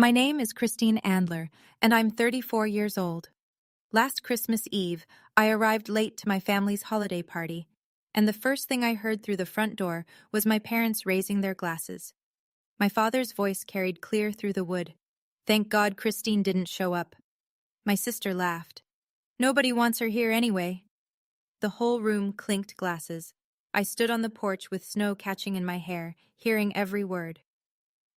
My name is Christine Andler, and I'm 34 years old. Last Christmas Eve, I arrived late to my family's holiday party, and the first thing I heard through the front door was my parents raising their glasses. My father's voice carried clear through the wood. "Thank God Christine didn't show up." My sister laughed. "Nobody wants her here anyway." The whole room clinked glasses. I stood on the porch with snow catching in my hair, hearing every word.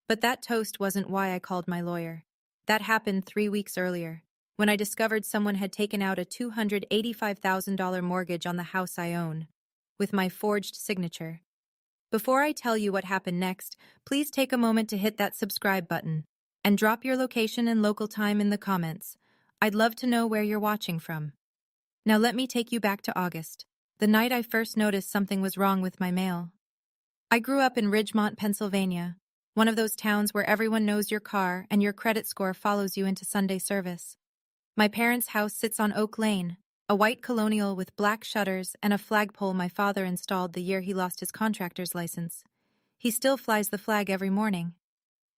But that toast wasn't why I called my lawyer. That happened 3 weeks earlier, when I discovered someone had taken out a $285,000 mortgage on the house I own, with my forged signature. Before I tell you what happened next, please take a moment to hit that subscribe button, and drop your location and local time in the comments. I'd love to know where you're watching from. Now let me take you back to August, the night I first noticed something was wrong with my mail. I grew up in Ridgemont, Pennsylvania, one of those towns where everyone knows your car and your credit score follows you into Sunday service. My parents' house sits on Oak Lane, a white colonial with black shutters and a flagpole my father installed the year he lost his contractor's license. He still flies the flag every morning.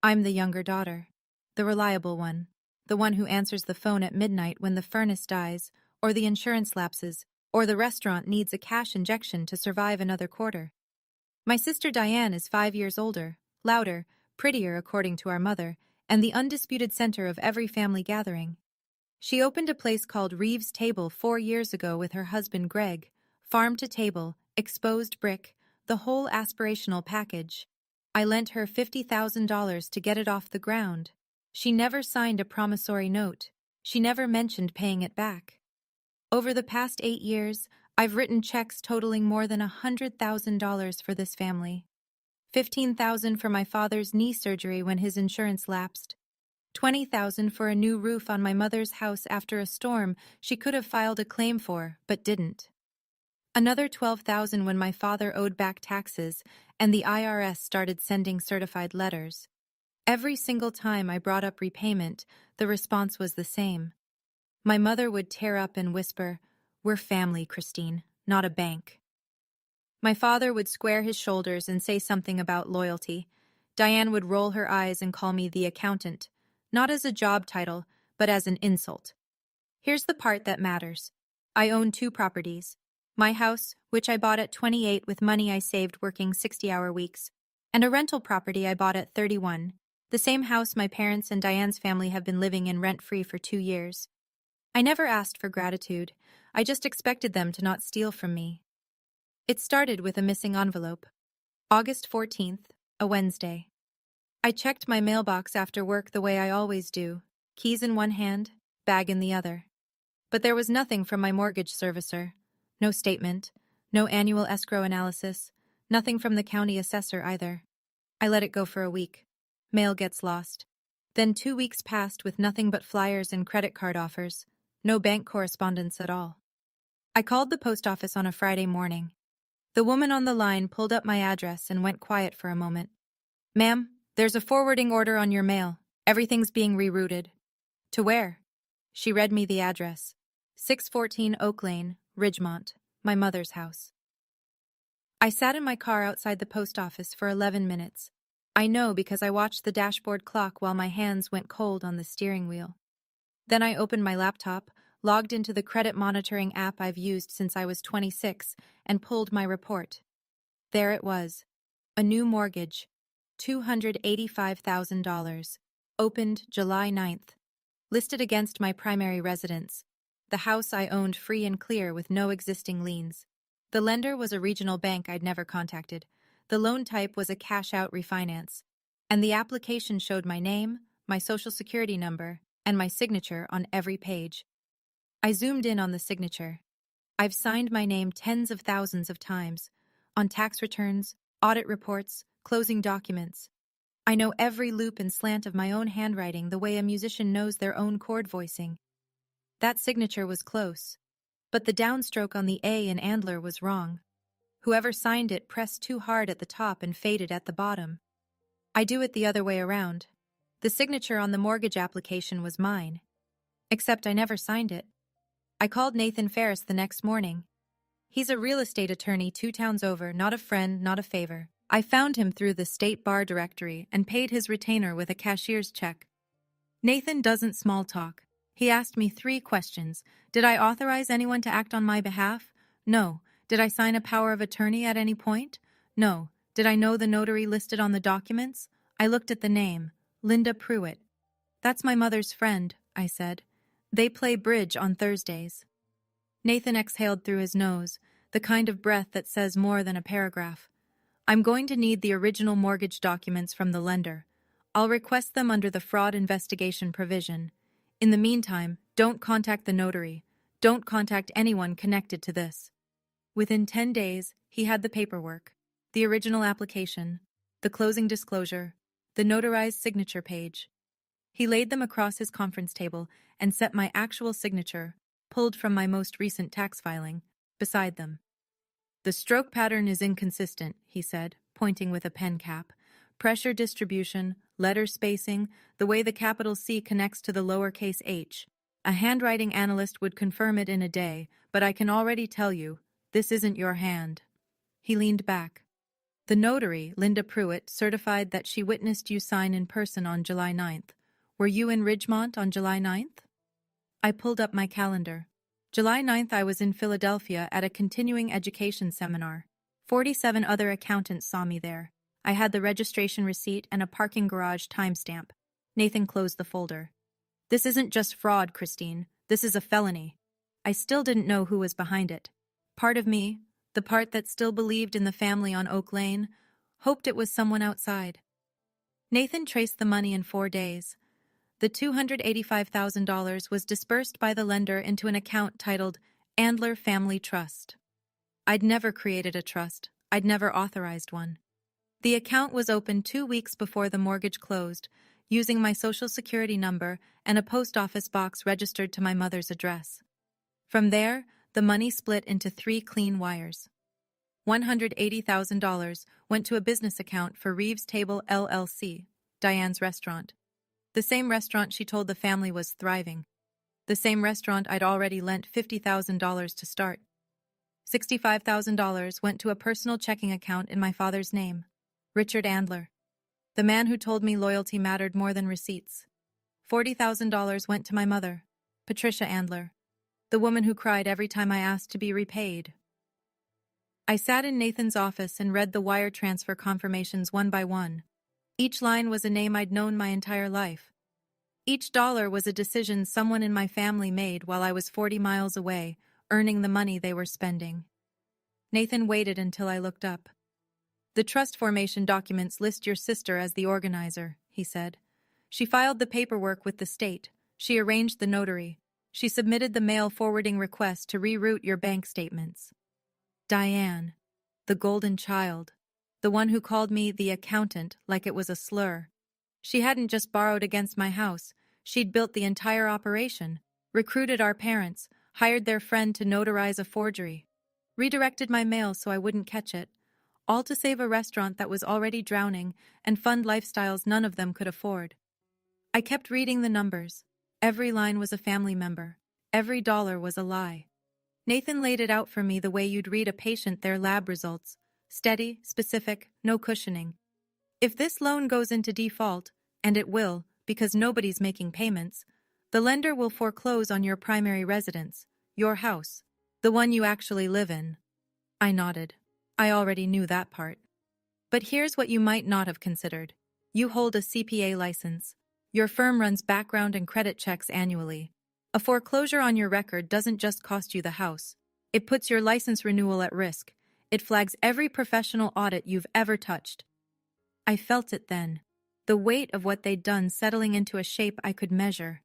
I'm the younger daughter, the reliable one, the one who answers the phone at midnight when the furnace dies, or the insurance lapses, or the restaurant needs a cash injection to survive another quarter. My sister Diane is 5 years older, louder, prettier according to our mother, and the undisputed center of every family gathering. She opened a place called Reeves' Table 4 years ago with her husband Greg, farm to table, exposed brick, the whole aspirational package. I lent her $50,000 to get it off the ground. She never signed a promissory note. She never mentioned paying it back. Over the past 8 years, I've written checks totaling more than $100,000 for this family. $15,000 for my father's knee surgery when his insurance lapsed. $20,000 for a new roof on my mother's house after a storm she could have filed a claim for, but didn't. Another $12,000 when my father owed back taxes and the IRS started sending certified letters. Every single time I brought up repayment, the response was the same. My mother would tear up and whisper, "We're family, Christine, not a bank." My father would square his shoulders and say something about loyalty. Diane would roll her eyes and call me the accountant, not as a job title, but as an insult. Here's the part that matters. I own 2 properties. My house, which I bought at 28 with money I saved working 60-hour weeks, and a rental property I bought at 31, the same house my parents and Diane's family have been living in rent-free for 2 years. I never asked for gratitude. I just expected them to not steal from me. It started with a missing envelope. August 14th, a Wednesday. I checked my mailbox after work the way I always do, keys in one hand, bag in the other. But there was nothing from my mortgage servicer. No statement, no annual escrow analysis, nothing from the county assessor either. I let it go for a week. Mail gets lost. Then 2 weeks passed with nothing but flyers and credit card offers. No bank correspondence at all. I called the post office on a Friday morning. The woman on the line pulled up my address and went quiet for a moment. "Ma'am, there's a forwarding order on your mail. Everything's being rerouted." "To where?" She read me the address. 614 Oak Lane, Ridgemont, my mother's house. I sat in my car outside the post office for 11 minutes. I know because I watched the dashboard clock while my hands went cold on the steering wheel. Then I opened my laptop, logged into the credit monitoring app I've used since I was 26, and pulled my report. There it was. A new mortgage. $285,000. Opened July 9th. Listed against my primary residence. The house I owned free and clear with no existing liens. The lender was a regional bank I'd never contacted. The loan type was a cash-out refinance. And the application showed my name, my social security number, and my signature on every page. I zoomed in on the signature. I've signed my name tens of thousands of times, on tax returns, audit reports, closing documents. I know every loop and slant of my own handwriting the way a musician knows their own chord voicing. That signature was close, but the downstroke on the A in Andler was wrong. Whoever signed it pressed too hard at the top and faded at the bottom. I do it the other way around. The signature on the mortgage application was mine. Except I never signed it. I called Nathan Ferris the next morning. He's a real estate attorney 2 towns over, not a friend, not a favor. I found him through the state bar directory and paid his retainer with a cashier's check. Nathan doesn't small talk. He asked me 3 questions. Did I authorize anyone to act on my behalf? No. Did I sign a power of attorney at any point? No. Did I know the notary listed on the documents? I looked at the name. Linda Pruitt. That's my mother's friend, I said. They play bridge on Thursdays. Nathan exhaled through his nose, the kind of breath that says more than a paragraph. I'm going to need the original mortgage documents from the lender. I'll request them under the fraud investigation provision. In the meantime, don't contact the notary. Don't contact anyone connected to this. Within 10 days, he had the paperwork, the original application, the closing disclosure, the notarized signature page. He laid them across his conference table and set my actual signature, pulled from my most recent tax filing, beside them. The stroke pattern is inconsistent, he said, pointing with a pen cap. Pressure distribution, letter spacing, the way the capital C connects to the lowercase h. A handwriting analyst would confirm it in a day, but I can already tell you, this isn't your hand. He leaned back. The notary, Linda Pruitt, certified that she witnessed you sign in person on July 9th. Were you in Ridgemont on July 9th? I pulled up my calendar. July 9th I was in Philadelphia at a continuing education seminar. 47 other accountants saw me there. I had the registration receipt and a parking garage timestamp. Nathan closed the folder. This isn't just fraud, Christine. This is a felony. I still didn't know who was behind it. Part of me, the part that still believed in the family on Oak Lane, hoped it was someone outside. Nathan traced the money in 4 days. The $285,000 was dispersed by the lender into an account titled Andler Family Trust. I'd never created a trust. I'd never authorized one. The account was opened 2 weeks before the mortgage closed, using my Social Security number and a post office box registered to my mother's address. From there, the money split into 3 clean wires. $180,000 went to a business account for Reeves Table LLC, Diane's restaurant. The same restaurant she told the family was thriving. The same restaurant I'd already lent $50,000 to start. $65,000 went to a personal checking account in my father's name, Richard Andler, the man who told me loyalty mattered more than receipts. $40,000 went to my mother, Patricia Andler, the woman who cried every time I asked to be repaid. I sat in Nathan's office and read the wire transfer confirmations one by one. Each line was a name I'd known my entire life. Each dollar was a decision someone in my family made while I was 40 miles away, earning the money they were spending. Nathan waited until I looked up. The trust formation documents list your sister as the organizer, he said. She filed the paperwork with the state. She arranged the notary. She submitted the mail forwarding request to reroute your bank statements. Diane, the golden child, the one who called me the accountant like it was a slur. She hadn't just borrowed against my house. She'd built the entire operation, recruited our parents, hired their friend to notarize a forgery, redirected my mail so I wouldn't catch it, all to save a restaurant that was already drowning and fund lifestyles none of them could afford. I kept reading the numbers. Every line was a family member. Every dollar was a lie. Nathan laid it out for me the way you'd read a patient their lab results. Steady, specific, no cushioning. If this loan goes into default, and it will, because nobody's making payments, the lender will foreclose on your primary residence, your house, the one you actually live in. I nodded. I already knew that part. But here's what you might not have considered. You hold a CPA license. Your firm runs background and credit checks annually. A foreclosure on your record doesn't just cost you the house. It puts your license renewal at risk. It flags every professional audit you've ever touched. I felt it then, the weight of what they'd done settling into a shape I could measure.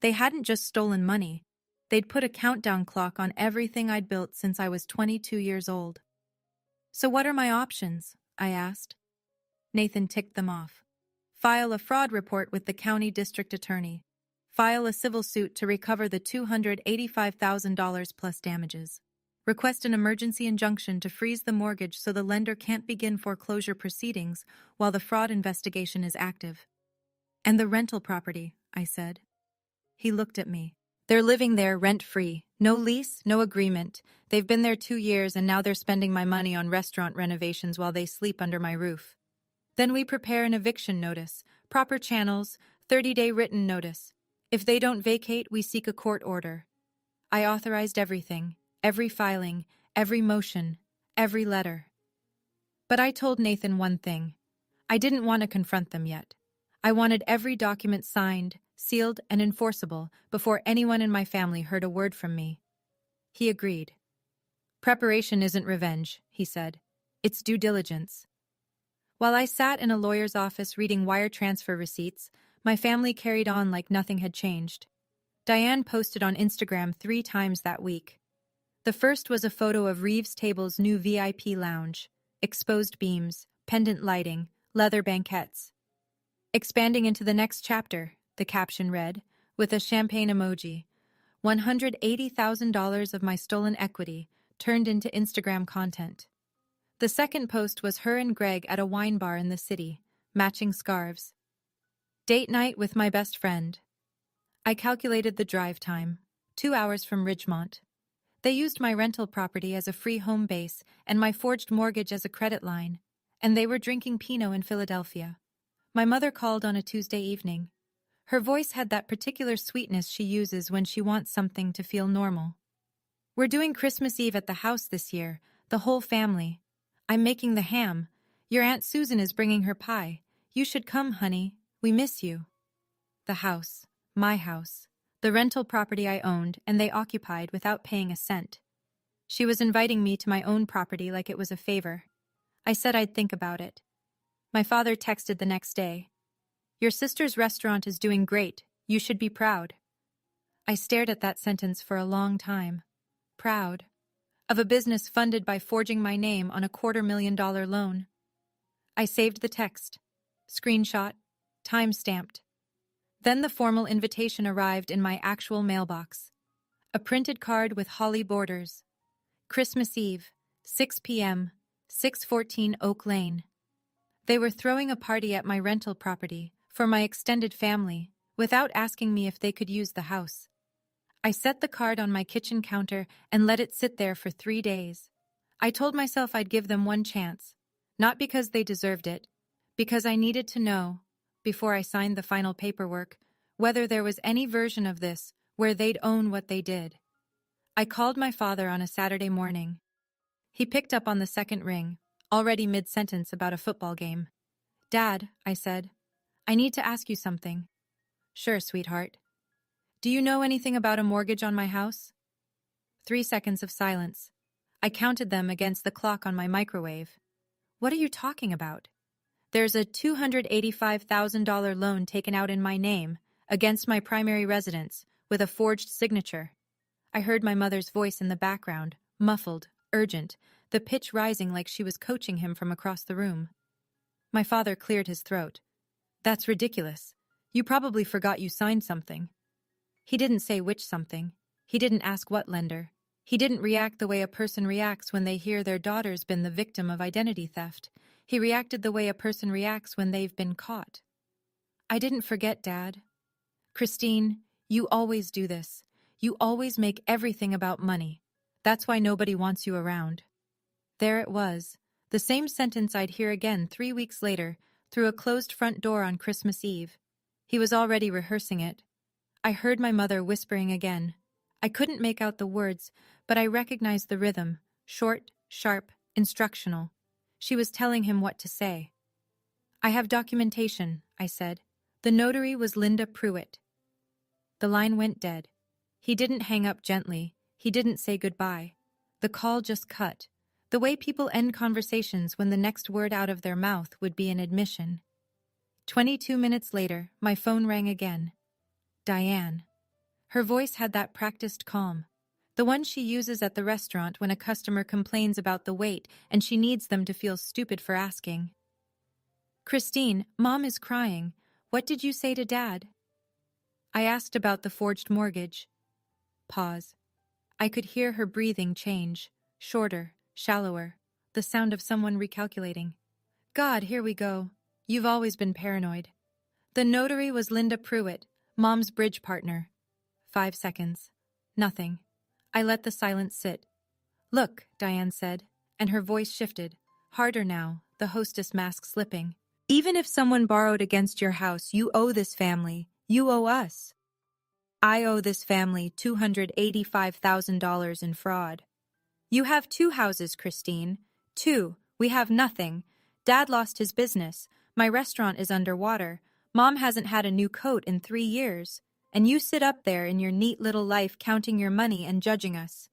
They hadn't just stolen money. They'd put a countdown clock on everything I'd built since I was 22 years old. So what are my options? I asked. Nathan ticked them off. File a fraud report with the county district attorney. File a civil suit to recover the $285,000 plus damages. Request an emergency injunction to freeze the mortgage so the lender can't begin foreclosure proceedings while the fraud investigation is active. And the rental property, I said. He looked at me. They're living there rent-free. No lease, no agreement. They've been there 2 years and now they're spending my money on restaurant renovations while they sleep under my roof. Then we prepare an eviction notice, proper channels, 30-day written notice. If they don't vacate, we seek a court order. I authorized everything, every filing, every motion, every letter. But I told Nathan one thing. I didn't want to confront them yet. I wanted every document signed, sealed, and enforceable before anyone in my family heard a word from me. He agreed. Preparation isn't revenge, he said. It's due diligence. While I sat in a lawyer's office reading wire transfer receipts, my family carried on like nothing had changed. Diane posted on Instagram 3 times that week. The first was a photo of Reeves Table's new VIP lounge, exposed beams, pendant lighting, leather banquettes. Expanding into the next chapter, the caption read, with a champagne emoji, $180,000 of my stolen equity turned into Instagram content. The second post was her and Greg at a wine bar in the city, matching scarves. Date night with my best friend. I calculated the drive time, 2 hours from Ridgemont. They used my rental property as a free home base and my forged mortgage as a credit line, and they were drinking Pinot in Philadelphia. My mother called on a Tuesday evening. Her voice had that particular sweetness she uses when she wants something to feel normal. We're doing Christmas Eve at the house this year, the whole family. I'm making the ham. Your Aunt Susan is bringing her pie. You should come, honey. We miss you. The house. My house. The rental property I owned and they occupied without paying a cent. She was inviting me to my own property like it was a favor. I said I'd think about it. My father texted the next day. Your sister's restaurant is doing great. You should be proud. I stared at that sentence for a long time. Proud. Of a business funded by forging my name on a $250,000 loan. I saved the text. Screenshot. Time-stamped. Then the formal invitation arrived in my actual mailbox. A printed card with holly borders. Christmas Eve, 6 p.m., 614 Oak Lane. They were throwing a party at my rental property for my extended family without asking me if they could use the house. I set the card on my kitchen counter and let it sit there for 3 days. I told myself I'd give them one chance, not because they deserved it, because I needed to know, before I signed the final paperwork, whether there was any version of this where they'd own what they did. I called my father on a Saturday morning. He picked up on the second ring, already mid-sentence about a football game. Dad, I said, I need to ask you something. Sure, sweetheart. Do you know anything about a mortgage on my house? 3 seconds of silence. I counted them against the clock on my microwave. What are you talking about? There's a $285,000 loan taken out in my name, against my primary residence, with a forged signature. I heard my mother's voice in the background, muffled, urgent, the pitch rising like she was coaching him from across the room. My father cleared his throat. That's ridiculous. You probably forgot you signed something. He didn't say which something. He didn't ask what lender. He didn't react the way a person reacts when they hear their daughter's been the victim of identity theft. He reacted the way a person reacts when they've been caught. I didn't forget, Dad. Christine, you always do this. You always make everything about money. That's why nobody wants you around. There it was, the same sentence I'd hear again 3 weeks later, through a closed front door on Christmas Eve. He was already rehearsing it. I heard my mother whispering again. I couldn't make out the words, but I recognized the rhythm, short, sharp, instructional. She was telling him what to say. I have documentation, I said. The notary was Linda Pruitt. The line went dead. He didn't hang up gently. He didn't say goodbye. The call just cut, the way people end conversations when the next word out of their mouth would be an admission. 22 minutes later, my phone rang again. Diane. Her voice had that practiced calm, the one she uses at the restaurant when a customer complains about the wait and she needs them to feel stupid for asking. Christine, Mom is crying. What did you say to Dad? I asked about the forged mortgage. Pause. I could hear her breathing change, shorter, shallower, the sound of someone recalculating. God, here we go. You've always been paranoid. The notary was Linda Pruitt, Mom's bridge partner. 5 seconds. Nothing. I let the silence sit. Look, Diane said, and her voice shifted, harder now, the hostess mask slipping. Even if someone borrowed against your house, you owe this family. You owe us. I owe this family $285,000 in fraud. You have two houses, Christine. Two. We have nothing. Dad lost his business. My restaurant is underwater. Mom hasn't had a new coat in 3 years. And you sit up there in your neat little life counting your money and judging us.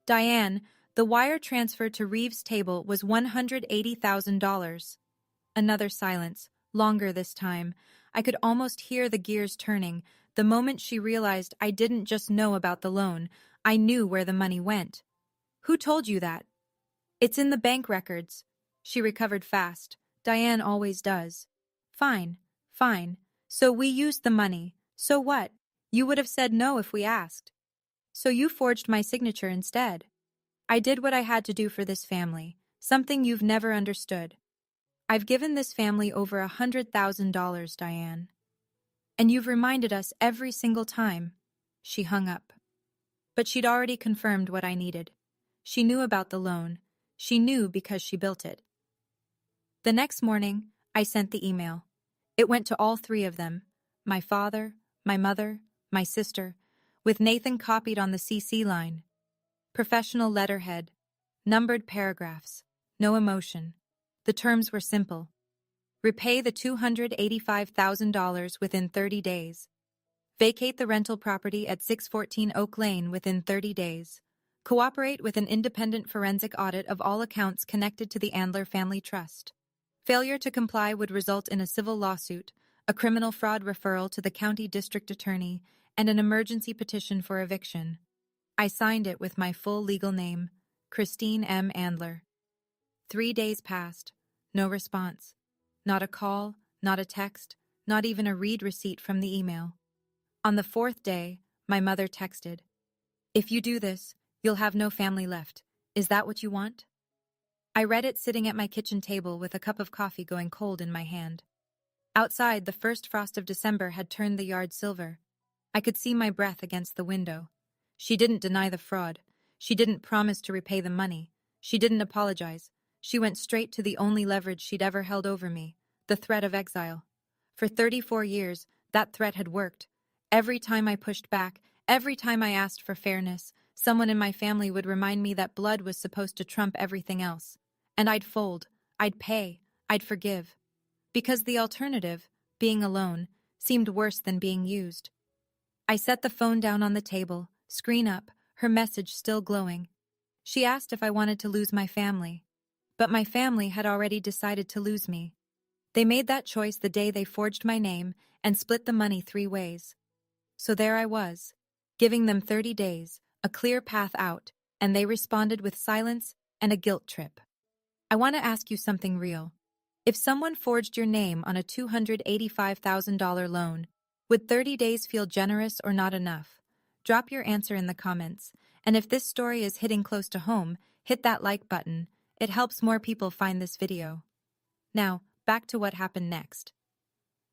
Diane, the wire transfer to Reeves' table was $180,000. Another silence, longer this time. I could almost hear the gears turning. The moment she realized I didn't just know about the loan, I knew where the money went. Who told you that? It's in the bank records. She recovered fast. Diane always does. Fine, fine. So we used the money. So what? You would have said no if we asked. So you forged my signature instead. I did what I had to do for this family, something you've never understood. I've given this family over $100,000, Diane. And you've reminded us every single time. She hung up. But she'd already confirmed what I needed. She knew about the loan. She knew because she built it. The next morning, I sent the email. It went to all three of them, my father, my mother, my sister, with Nathan copied on the CC line. Professional letterhead, numbered paragraphs, no emotion. The terms were simple. Repay the $285,000 within 30 days. Vacate the rental property at 614 Oak Lane within 30 days. Cooperate with an independent forensic audit of all accounts connected to the Andler Family Trust. Failure to comply would result in a civil lawsuit, a criminal fraud referral to the county district attorney, and an emergency petition for eviction. I signed it with my full legal name, Christine M. Andler. 3 days passed. No response. Not a call, not a text, not even a read receipt from the email. On the 4th day, my mother texted, "If you do this, you'll have no family left. Is that what you want?" I read it sitting at my kitchen table with a cup of coffee going cold in my hand. Outside, the first frost of December had turned the yard silver. I could see my breath against the window. She didn't deny the fraud. She didn't promise to repay the money. She didn't apologize. She went straight to the only leverage she'd ever held over me, the threat of exile. For 34 years, that threat had worked. Every time I pushed back, every time I asked for fairness, someone in my family would remind me that blood was supposed to trump everything else. And I'd fold, I'd pay, I'd forgive. Because the alternative, being alone, seemed worse than being used. I set the phone down on the table, screen up, her message still glowing. She asked if I wanted to lose my family. But my family had already decided to lose me. They made that choice the day they forged my name and split the money 3 ways. So there I was, giving them 30 days, a clear path out, and they responded with silence and a guilt trip. I want to ask you something real. If someone forged your name on a $285,000 loan, would 30 days feel generous or not enough? Drop your answer in the comments, and if this story is hitting close to home, hit that like button. It helps more people find this video. Now, back to what happened next.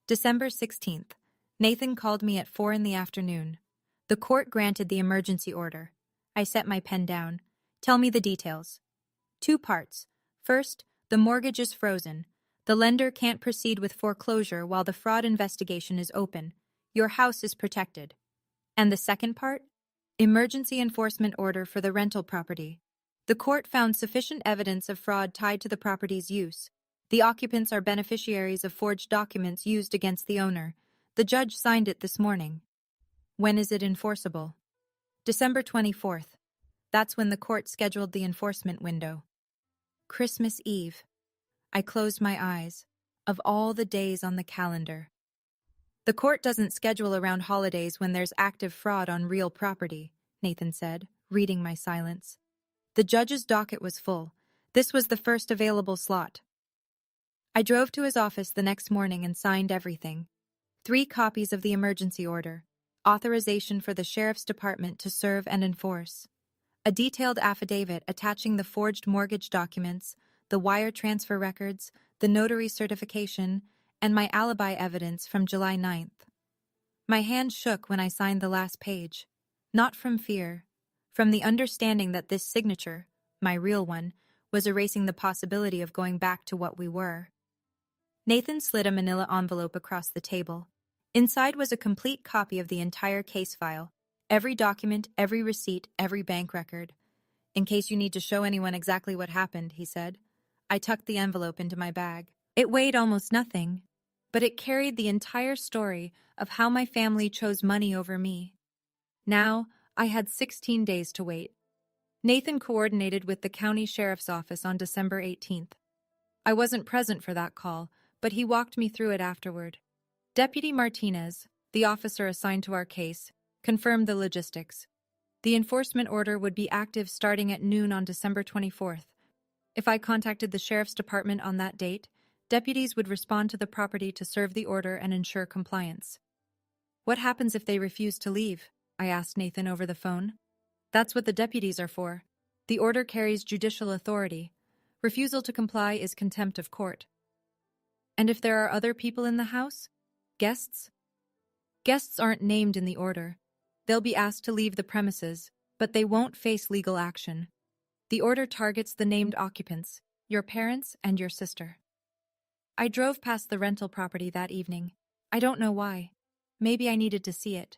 December 16th. Nathan called me at 4 in the afternoon. The court granted the emergency order. I set my pen down. Tell me the details. 2 parts. First, the mortgage is frozen. The lender can't proceed with foreclosure while the fraud investigation is open. Your house is protected. And the second part? Emergency enforcement order for the rental property. The court found sufficient evidence of fraud tied to the property's use. The occupants are beneficiaries of forged documents used against the owner. The judge signed it this morning. When is it enforceable? December 24th. That's when the court scheduled the enforcement window. Christmas Eve. I closed my eyes. Of all the days on the calendar. The court doesn't schedule around holidays when there's active fraud on real property, Nathan said, reading my silence. The judge's docket was full. This was the first available slot. I drove to his office the next morning and signed everything. 3 copies of the emergency order, authorization for the sheriff's department to serve and enforce, a detailed affidavit attaching the forged mortgage documents, the wire transfer records, the notary certification, and my alibi evidence from July 9th. My hand shook when I signed the last page, not from fear, from the understanding that this signature, my real one, was erasing the possibility of going back to what we were. Nathan slid a manila envelope across the table. Inside was a complete copy of the entire case file. Every document, every receipt, every bank record. In case you need to show anyone exactly what happened, he said. I tucked the envelope into my bag. It weighed almost nothing, but it carried the entire story of how my family chose money over me. Now, I had 16 days to wait. Nathan coordinated with the county sheriff's office on December 18th. I wasn't present for that call, but he walked me through it afterward. Deputy Martinez, the officer assigned to our case, confirmed the logistics. The enforcement order would be active starting at noon on December 24th. If I contacted the sheriff's department on that date, deputies would respond to the property to serve the order and ensure compliance. What happens if they refuse to leave? I asked Nathan over the phone. That's what the deputies are for. The order carries judicial authority. Refusal to comply is contempt of court. And if there are other people in the house? Guests? Guests aren't named in the order. They'll be asked to leave the premises, but they won't face legal action. The order targets the named occupants, your parents and your sister. I drove past the rental property that evening. I don't know why. Maybe I needed to see it.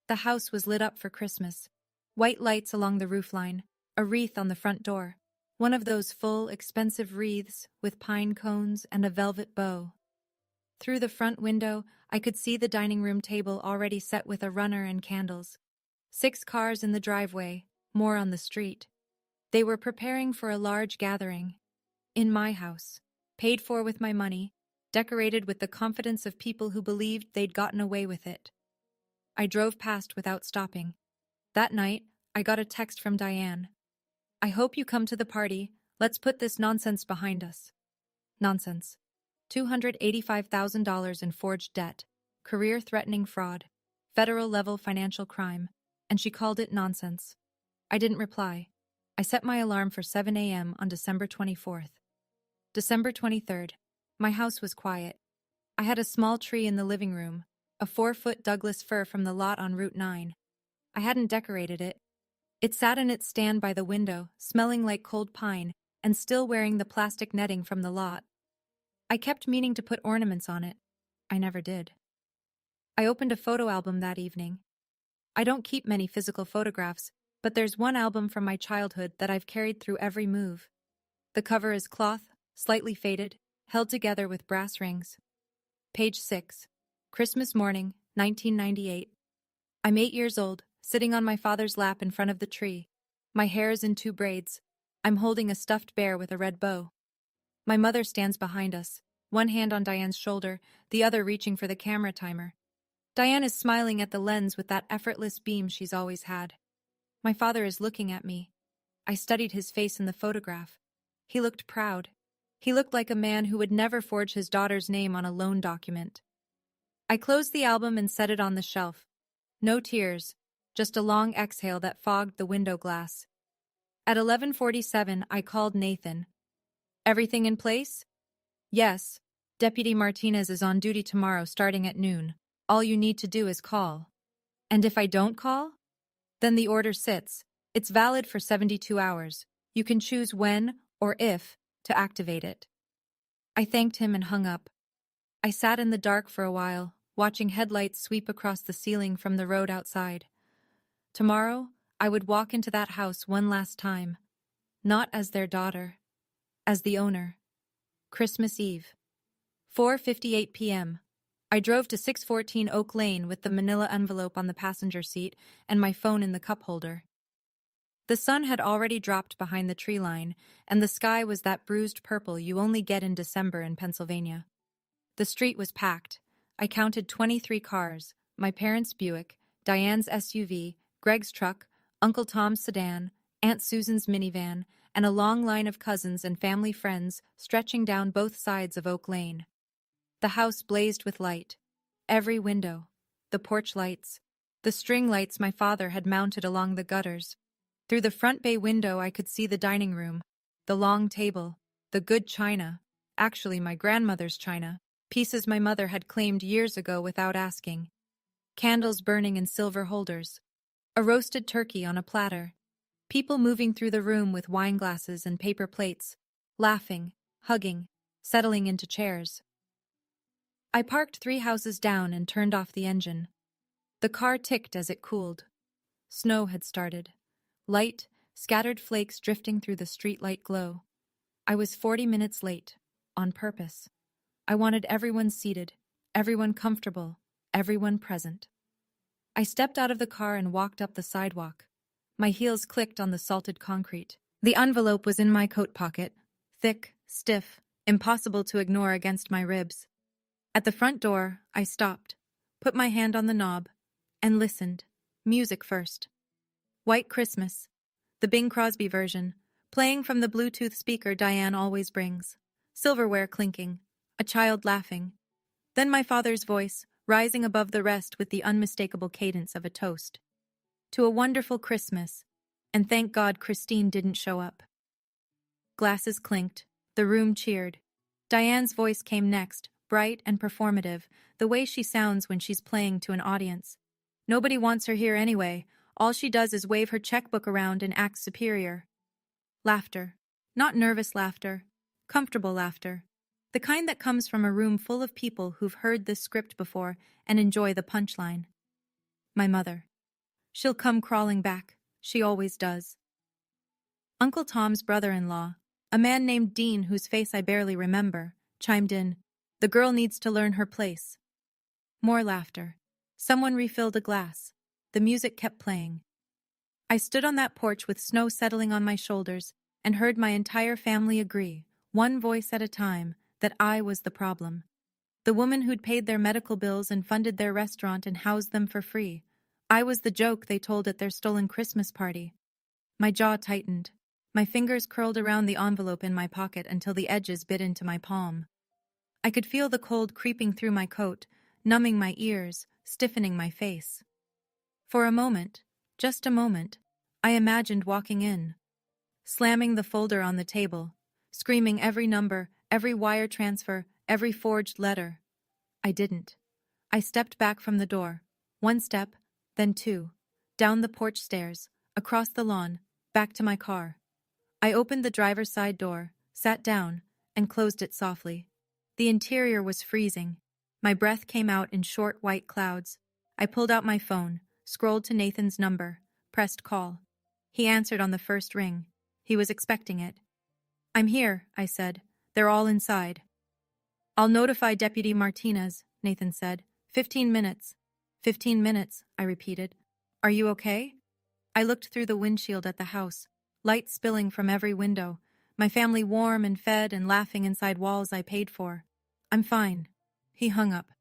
The house was lit up for Christmas. White lights along the roofline, a wreath on the front door. One of those full, expensive wreaths with pine cones and a velvet bow. Through the front window, I could see the dining room table already set with a runner and candles. 6 cars in the driveway, more on the street. They were preparing for a large gathering. In my house, paid for with my money, decorated with the confidence of people who believed they'd gotten away with it. I drove past without stopping. That night, I got a text from Diane. I hope you come to the party. Let's put this nonsense behind us. Nonsense. $285,000 in forged debt, career-threatening fraud, federal-level financial crime, and she called it nonsense. I didn't reply. I set my alarm for 7 a.m. on December 24th. December 23rd. My house was quiet. I had a small tree in the living room, a 4-foot Douglas fir from the lot on Route 9. I hadn't decorated it. It sat in its stand by the window, smelling like cold pine, and still wearing the plastic netting from the lot. I kept meaning to put ornaments on it. I never did. I opened a photo album that evening. I don't keep many physical photographs, but there's one album from my childhood that I've carried through every move. The cover is cloth, slightly faded, held together with brass rings. Page 6. Christmas morning, 1998. I'm 8 years old, sitting on my father's lap in front of the tree. My hair is in 2 braids. I'm holding a stuffed bear with a red bow. My mother stands behind us, one hand on Diane's shoulder, the other reaching for the camera timer. Diane is smiling at the lens with that effortless beam she's always had. My father is looking at me. I studied his face in the photograph. He looked proud. He looked like a man who would never forge his daughter's name on a loan document. I closed the album and set it on the shelf. No tears, just a long exhale that fogged the window glass. At 11:47, I called Nathan. Everything in place? Yes. Deputy Martinez is on duty tomorrow starting at noon. All you need to do is call. And if I don't call? Then the order sits. It's valid for 72 hours. You can choose when, or if, to activate it. I thanked him and hung up. I sat in the dark for a while, watching headlights sweep across the ceiling from the road outside. Tomorrow, I would walk into that house one last time. Not as their daughter. As the owner. Christmas Eve. 4:58 p.m. I drove to 614 Oak Lane with the manila envelope on the passenger seat and my phone in the cup holder. The sun had already dropped behind the tree line, and the sky was that bruised purple you only get in December in Pennsylvania. The street was packed. I counted 23 cars, my parents' Buick, Diane's SUV, Greg's truck, Uncle Tom's sedan, Aunt Susan's minivan, and a long line of cousins and family friends stretching down both sides of Oak Lane. The house blazed with light. Every window, the porch lights, the string lights my father had mounted along the gutters. Through the front bay window I could see the dining room, the long table, the good china, actually my grandmother's china, pieces my mother had claimed years ago without asking. Candles burning in silver holders. A roasted turkey on a platter. People moving through the room with wine glasses and paper plates, laughing, hugging, settling into chairs. I parked 3 houses down and turned off the engine. The car ticked as it cooled. Snow had started. Light, scattered flakes drifting through the streetlight glow. I was 40 minutes late, on purpose. I wanted everyone seated, everyone comfortable, everyone present. I stepped out of the car and walked up the sidewalk. My heels clicked on the salted concrete. The envelope was in my coat pocket, thick, stiff, impossible to ignore against my ribs. At the front door, I stopped, put my hand on the knob, and listened. Music first. White Christmas, the Bing Crosby version, playing from the Bluetooth speaker Diane always brings. Silverware clinking, a child laughing. Then my father's voice, rising above the rest with the unmistakable cadence of a toast. To a wonderful Christmas, and thank God Christine didn't show up. Glasses clinked, the room cheered. Diane's voice came next, bright and performative, the way she sounds when she's playing to an audience. Nobody wants her here anyway. All she does is wave her checkbook around and act superior. Laughter. Not nervous laughter. Comfortable laughter. The kind that comes from a room full of people who've heard this script before and enjoy the punchline. My mother. She'll come crawling back. She always does. Uncle Tom's brother-in-law, a man named Dean whose face I barely remember, chimed in, "The girl needs to learn her place." More laughter. Someone refilled a glass. The music kept playing. I stood on that porch with snow settling on my shoulders and heard my entire family agree, one voice at a time, that I was the problem. The woman who'd paid their medical bills and funded their restaurant and housed them for free. I was the joke they told at their stolen Christmas party. My jaw tightened. My fingers curled around the envelope in my pocket until the edges bit into my palm. I could feel the cold creeping through my coat, numbing my ears, stiffening my face. For a moment, just a moment, I imagined walking in, slamming the folder on the table, screaming every number, every wire transfer, every forged letter. I didn't. I stepped back from the door, one step, then two, down the porch stairs, across the lawn, back to my car. I opened the driver's side door, sat down, and closed it softly. The interior was freezing. My breath came out in short white clouds. I pulled out my phone, scrolled to Nathan's number, pressed call. He answered on the first ring. He was expecting it. "I'm here," I said. "They're all inside." "I'll notify Deputy Martinez," Nathan said. 15 minutes. 15 minutes, I repeated. "Are you okay?" I looked through the windshield at the house, light spilling from every window, my family warm and fed and laughing inside walls I paid for. "I'm fine." He hung up.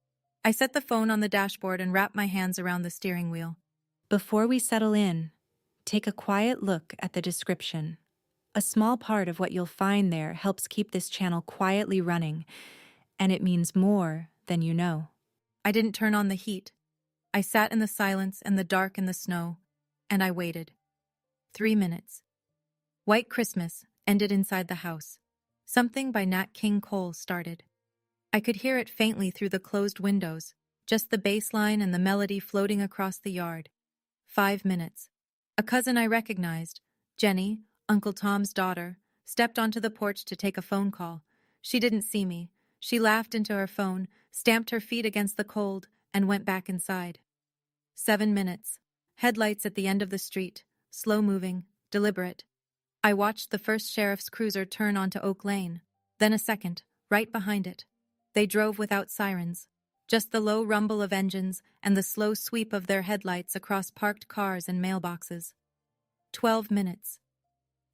I set the phone on the dashboard and wrapped my hands around the steering wheel. Before we settle in, take a quiet look at the description. A small part of what you'll find there helps keep this channel quietly running, and it means more than you know. I didn't turn on the heat. I sat in the silence and the dark and the snow, and I waited. 3 minutes. White Christmas ended inside the house. Something by Nat King Cole started. I could hear it faintly through the closed windows, just the bass line and the melody floating across the yard. 5 minutes. A cousin I recognized, Jenny, Uncle Tom's daughter, stepped onto the porch to take a phone call. She didn't see me. She laughed into her phone, stamped her feet against the cold, and went back inside. 7 minutes. Headlights at the end of the street, slow-moving, deliberate. I watched the first sheriff's cruiser turn onto Oak Lane, then a second, right behind it. They drove without sirens, just the low rumble of engines and the slow sweep of their headlights across parked cars and mailboxes. 12 minutes.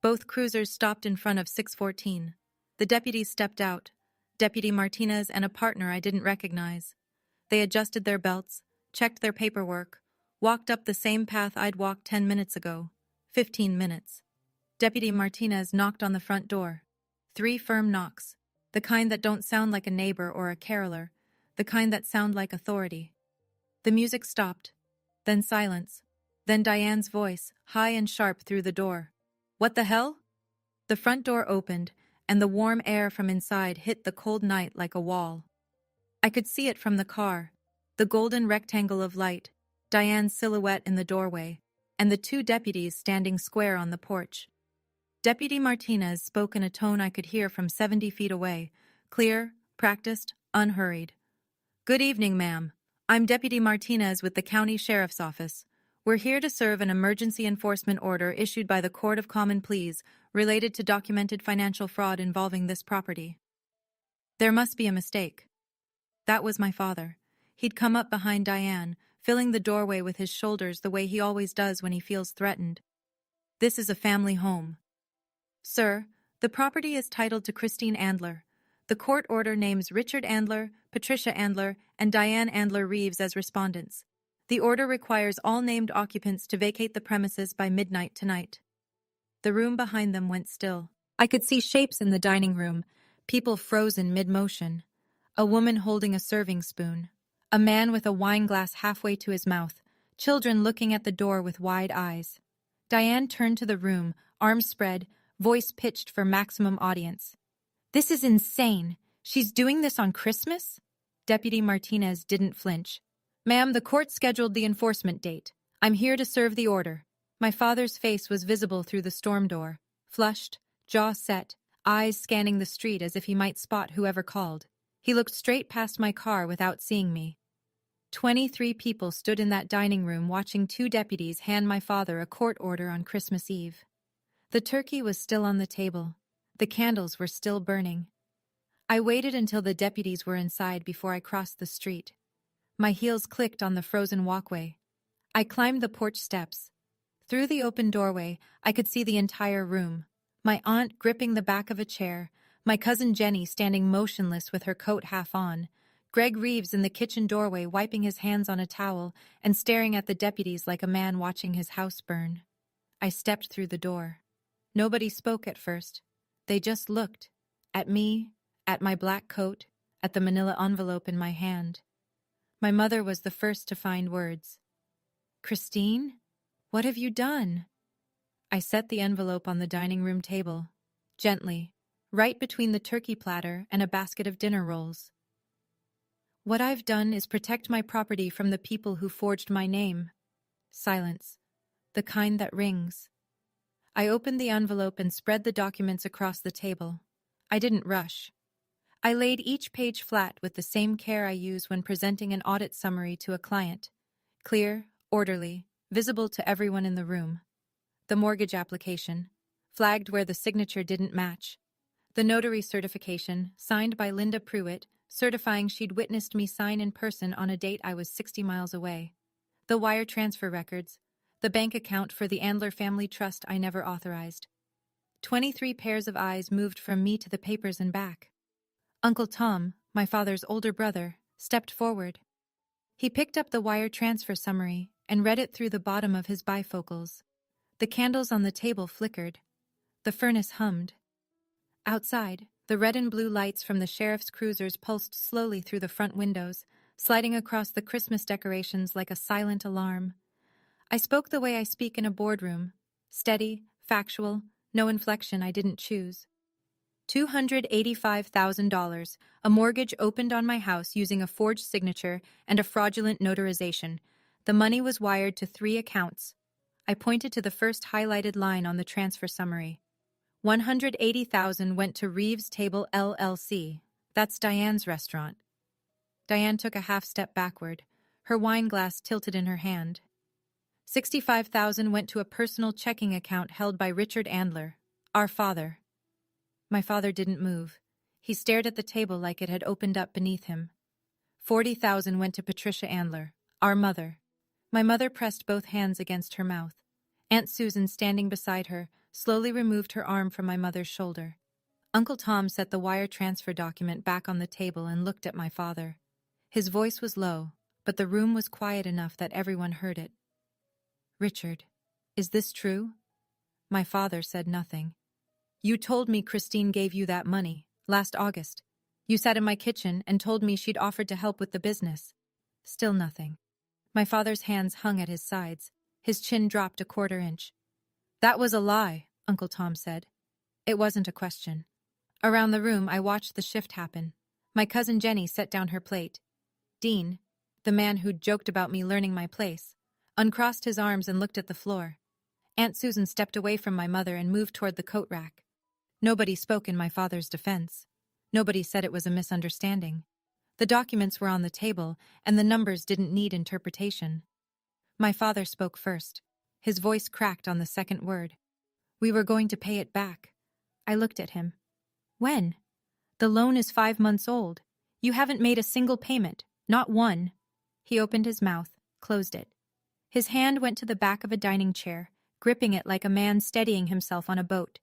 Both cruisers stopped in front of 614. The deputies stepped out, Deputy Martinez and a partner I didn't recognize. They adjusted their belts, checked their paperwork, walked up the same path I'd walked 10 minutes ago. 15 minutes. Deputy Martinez knocked on the front door. 3 firm knocks. The kind that don't sound like a neighbor or a caroler, the kind that sound like authority. The music stopped, then silence, then Diane's voice, high and sharp through the door. "What the hell?" The front door opened, and the warm air from inside hit the cold night like a wall. I could see it from the car, the golden rectangle of light, Diane's silhouette in the doorway, and the 2 deputies standing square on the porch. Deputy Martinez spoke in a tone I could hear from 70 feet away, clear, practiced, unhurried. Good evening, ma'am. I'm Deputy Martinez with the County Sheriff's Office. We're here to serve an emergency enforcement order issued by the Court of Common Pleas related to documented financial fraud involving this property. There must be a mistake. That was my father. He'd come up behind Diane, filling the doorway with his shoulders the way he always does when he feels threatened. This is a family home. Sir, the property is titled to Christine Andler. The court order names Richard Andler, Patricia Andler, and Diane Andler Reeves as respondents. The order requires all named occupants to vacate the premises by midnight tonight. The room behind them went still. I could see shapes in the dining room, people frozen mid-motion. A woman holding a serving spoon. A man with a wine glass halfway to his mouth. Children looking at the door with wide eyes. Diane turned to the room, arms spread, voice pitched for maximum audience. This is insane. She's doing this on Christmas? Deputy Martinez didn't flinch. Ma'am, the court scheduled the enforcement date. I'm here to serve the order. My father's face was visible through the storm door. Flushed, jaw set, eyes scanning the street as if he might spot whoever called. He looked straight past my car without seeing me. 23 people stood in that dining room watching two deputies hand my father a court order on Christmas Eve. The turkey was still on the table. The candles were still burning. I waited until the deputies were inside before I crossed the street. My heels clicked on the frozen walkway. I climbed the porch steps. Through the open doorway, I could see the entire room. My aunt gripping the back of a chair, my cousin Jenny standing motionless with her coat half on, Greg Reeves in the kitchen doorway wiping his hands on a towel and staring at the deputies like a man watching his house burn. I stepped through the door. Nobody spoke at first. They just looked. At me, at my black coat, at the manila envelope in my hand. My mother was the first to find words. Christine? What have you done? I set the envelope on the dining room table, gently, right between the turkey platter and a basket of dinner rolls. What I've done is protect my property from the people who forged my name. Silence, the kind that rings. I opened the envelope and spread the documents across the table. I didn't rush. I laid each page flat with the same care I use when presenting an audit summary to a client. Clear, orderly, visible to everyone in the room. The mortgage application, flagged where the signature didn't match. The notary certification, signed by Linda Pruitt, certifying she'd witnessed me sign in person on a date I was 60 miles away. The wire transfer records, the bank account for the Andler family trust I never authorized. 23 pairs of eyes moved from me to the papers and back. Uncle Tom, my father's older brother, stepped forward. He picked up the wire transfer summary and read it through the bottom of his bifocals. The candles on the table flickered. The furnace hummed. Outside, the red and blue lights from the sheriff's cruisers pulsed slowly through the front windows, sliding across the Christmas decorations like a silent alarm. I spoke the way I speak in a boardroom, steady, factual, no inflection I didn't choose. $285,000, a mortgage opened on my house using a forged signature and a fraudulent notarization. The money was wired to 3 accounts. I pointed to the first highlighted line on the transfer summary. $180,000 went to Reeves Table LLC. That's Diane's restaurant. Diane took a half step backward, her wine glass tilted in her hand. $65,000 went to a personal checking account held by Richard Andler, our father. My father didn't move. He stared at the table like it had opened up beneath him. $40,000 went to Patricia Andler, our mother. My mother pressed both hands against her mouth. Aunt Susan, standing beside her, slowly removed her arm from my mother's shoulder. Uncle Tom set the wire transfer document back on the table and looked at my father. His voice was low, but the room was quiet enough that everyone heard it. Richard, is this true? My father said nothing. You told me Christine gave you that money, last August. You sat in my kitchen and told me she'd offered to help with the business. Still nothing. My father's hands hung at his sides. His chin dropped a quarter inch. That was a lie, Uncle Tom said. It wasn't a question. Around the room, I watched the shift happen. My cousin Jenny set down her plate. Dean, the man who'd joked about me learning my place, uncrossed his arms and looked at the floor. Aunt Susan stepped away from my mother and moved toward the coat rack. Nobody spoke in my father's defense. Nobody said it was a misunderstanding. The documents were on the table, and the numbers didn't need interpretation. My father spoke first. His voice cracked on the second word. We were going to pay it back. I looked at him. When? The loan is 5 months old. You haven't made a single payment, not one. He opened his mouth, closed it. His hand went to the back of a dining chair, gripping it like a man steadying himself on a boat.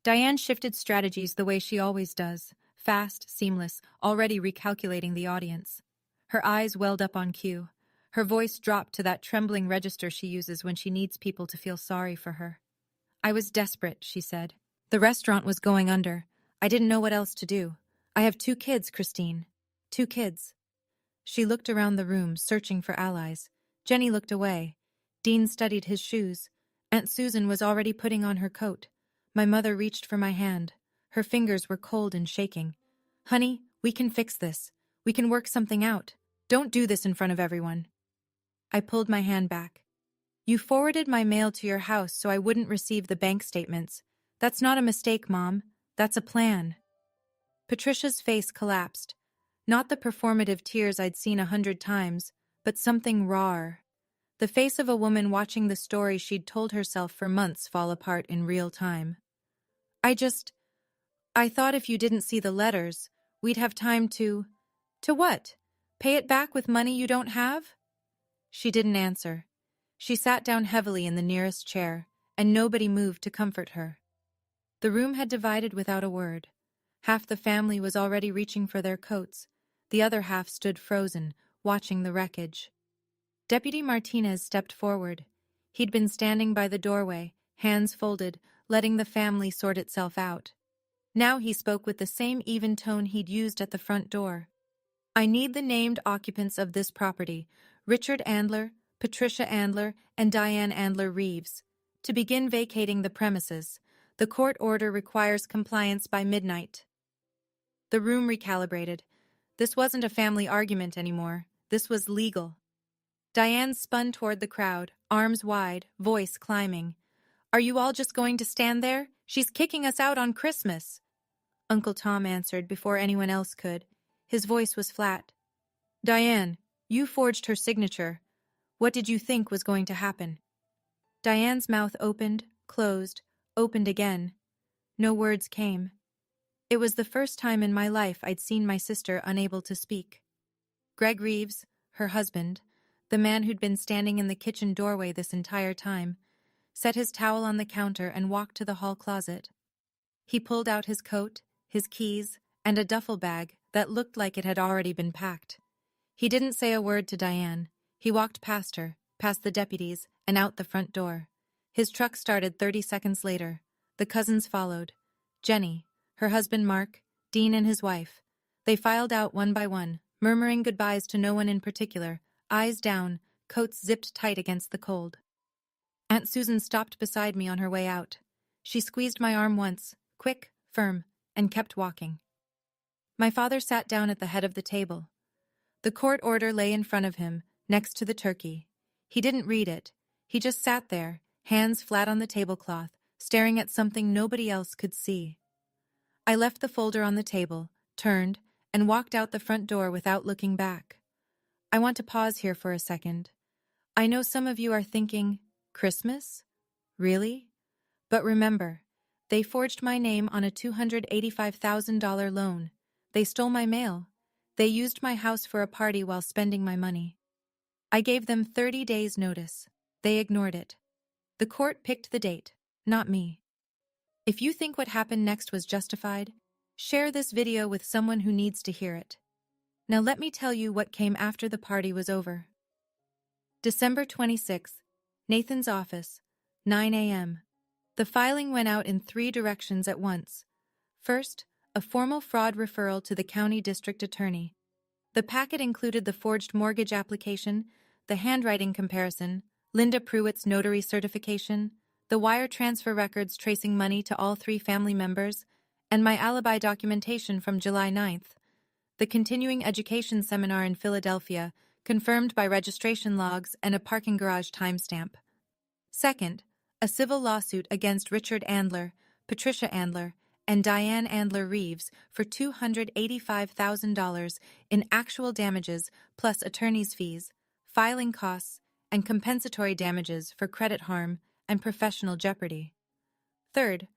Diane shifted strategies the way she always does, fast, seamless, already recalculating the audience. Her eyes welled up on cue. Her voice dropped to that trembling register she uses when she needs people to feel sorry for her. I was desperate, she said. The restaurant was going under. I didn't know what else to do. I have 2 kids, Christine. 2 kids. She looked around the room, searching for allies. Jenny looked away. Dean studied his shoes. Aunt Susan was already putting on her coat. My mother reached for my hand. Her fingers were cold and shaking. Honey, we can fix this. We can work something out. Don't do this in front of everyone. I pulled my hand back. You forwarded my mail to your house so I wouldn't receive the bank statements. That's not a mistake, Mom. That's a plan. Patricia's face collapsed. Not the performative tears I'd seen 100 times, but something rawer. The face of a woman watching the story she'd told herself for months fall apart in real time. I thought if you didn't see the letters, we'd have time to... To what? Pay it back with money you don't have? She didn't answer. She sat down heavily in the nearest chair, and nobody moved to comfort her. The room had divided without a word. Half the family was already reaching for their coats. The other half stood frozen, watching the wreckage. Deputy Martinez stepped forward. He'd been standing by the doorway, hands folded, letting the family sort itself out. Now he spoke with the same even tone he'd used at the front door. I need the named occupants of this property, Richard Andler, Patricia Andler, and Diane Andler Reeves, to begin vacating the premises. The court order requires compliance by midnight. The room recalibrated. This wasn't a family argument anymore. This was legal. Diane spun toward the crowd, arms wide, voice climbing. Are you all just going to stand there? She's kicking us out on Christmas. Uncle Tom answered before anyone else could. His voice was flat. Diane, you forged her signature. What did you think was going to happen? Diane's mouth opened, closed, opened again. No words came. It was the first time in my life I'd seen my sister unable to speak. Greg Reeves, her husband, the man who'd been standing in the kitchen doorway this entire time, set his towel on the counter and walked to the hall closet. He pulled out his coat, his keys, and a duffel bag that looked like it had already been packed. He didn't say a word to Diane. He walked past her, past the deputies, and out the front door. His truck started 30 seconds later. The cousins followed. Jenny, her husband Mark, Dean and his wife. They filed out one by one, murmuring goodbyes to no one in particular, eyes down, coats zipped tight against the cold. Aunt Susan stopped beside me on her way out. She squeezed my arm once, quick, firm, and kept walking. My father sat down at the head of the table. The court order lay in front of him, next to the turkey. He didn't read it. He just sat there, hands flat on the tablecloth, staring at something nobody else could see. I left the folder on the table, turned, and walked out the front door without looking back. I want to pause here for a second. I know some of you are thinking, Christmas? Really? But remember, they forged my name on a $285,000 loan. They stole my mail. They used my house for a party while spending my money. I gave them 30 days' notice. They ignored it. The court picked the date, not me. If you think what happened next was justified, share this video with someone who needs to hear it. Now let me tell you what came after the party was over. December 26th, Nathan's office, 9 a.m. The filing went out in 3 directions at once. First, a formal fraud referral to the county district attorney. The packet included the forged mortgage application, the handwriting comparison, Linda Pruitt's notary certification, the wire transfer records tracing money to all 3 family members, and my alibi documentation from July 9th. The continuing education seminar in Philadelphia, confirmed by registration logs and a parking garage timestamp. Second, a civil lawsuit against Richard Andler, Patricia Andler, and Diane Andler Reeves for $285,000 in actual damages plus attorney's fees, filing costs, and compensatory damages for credit harm and professional jeopardy. Third,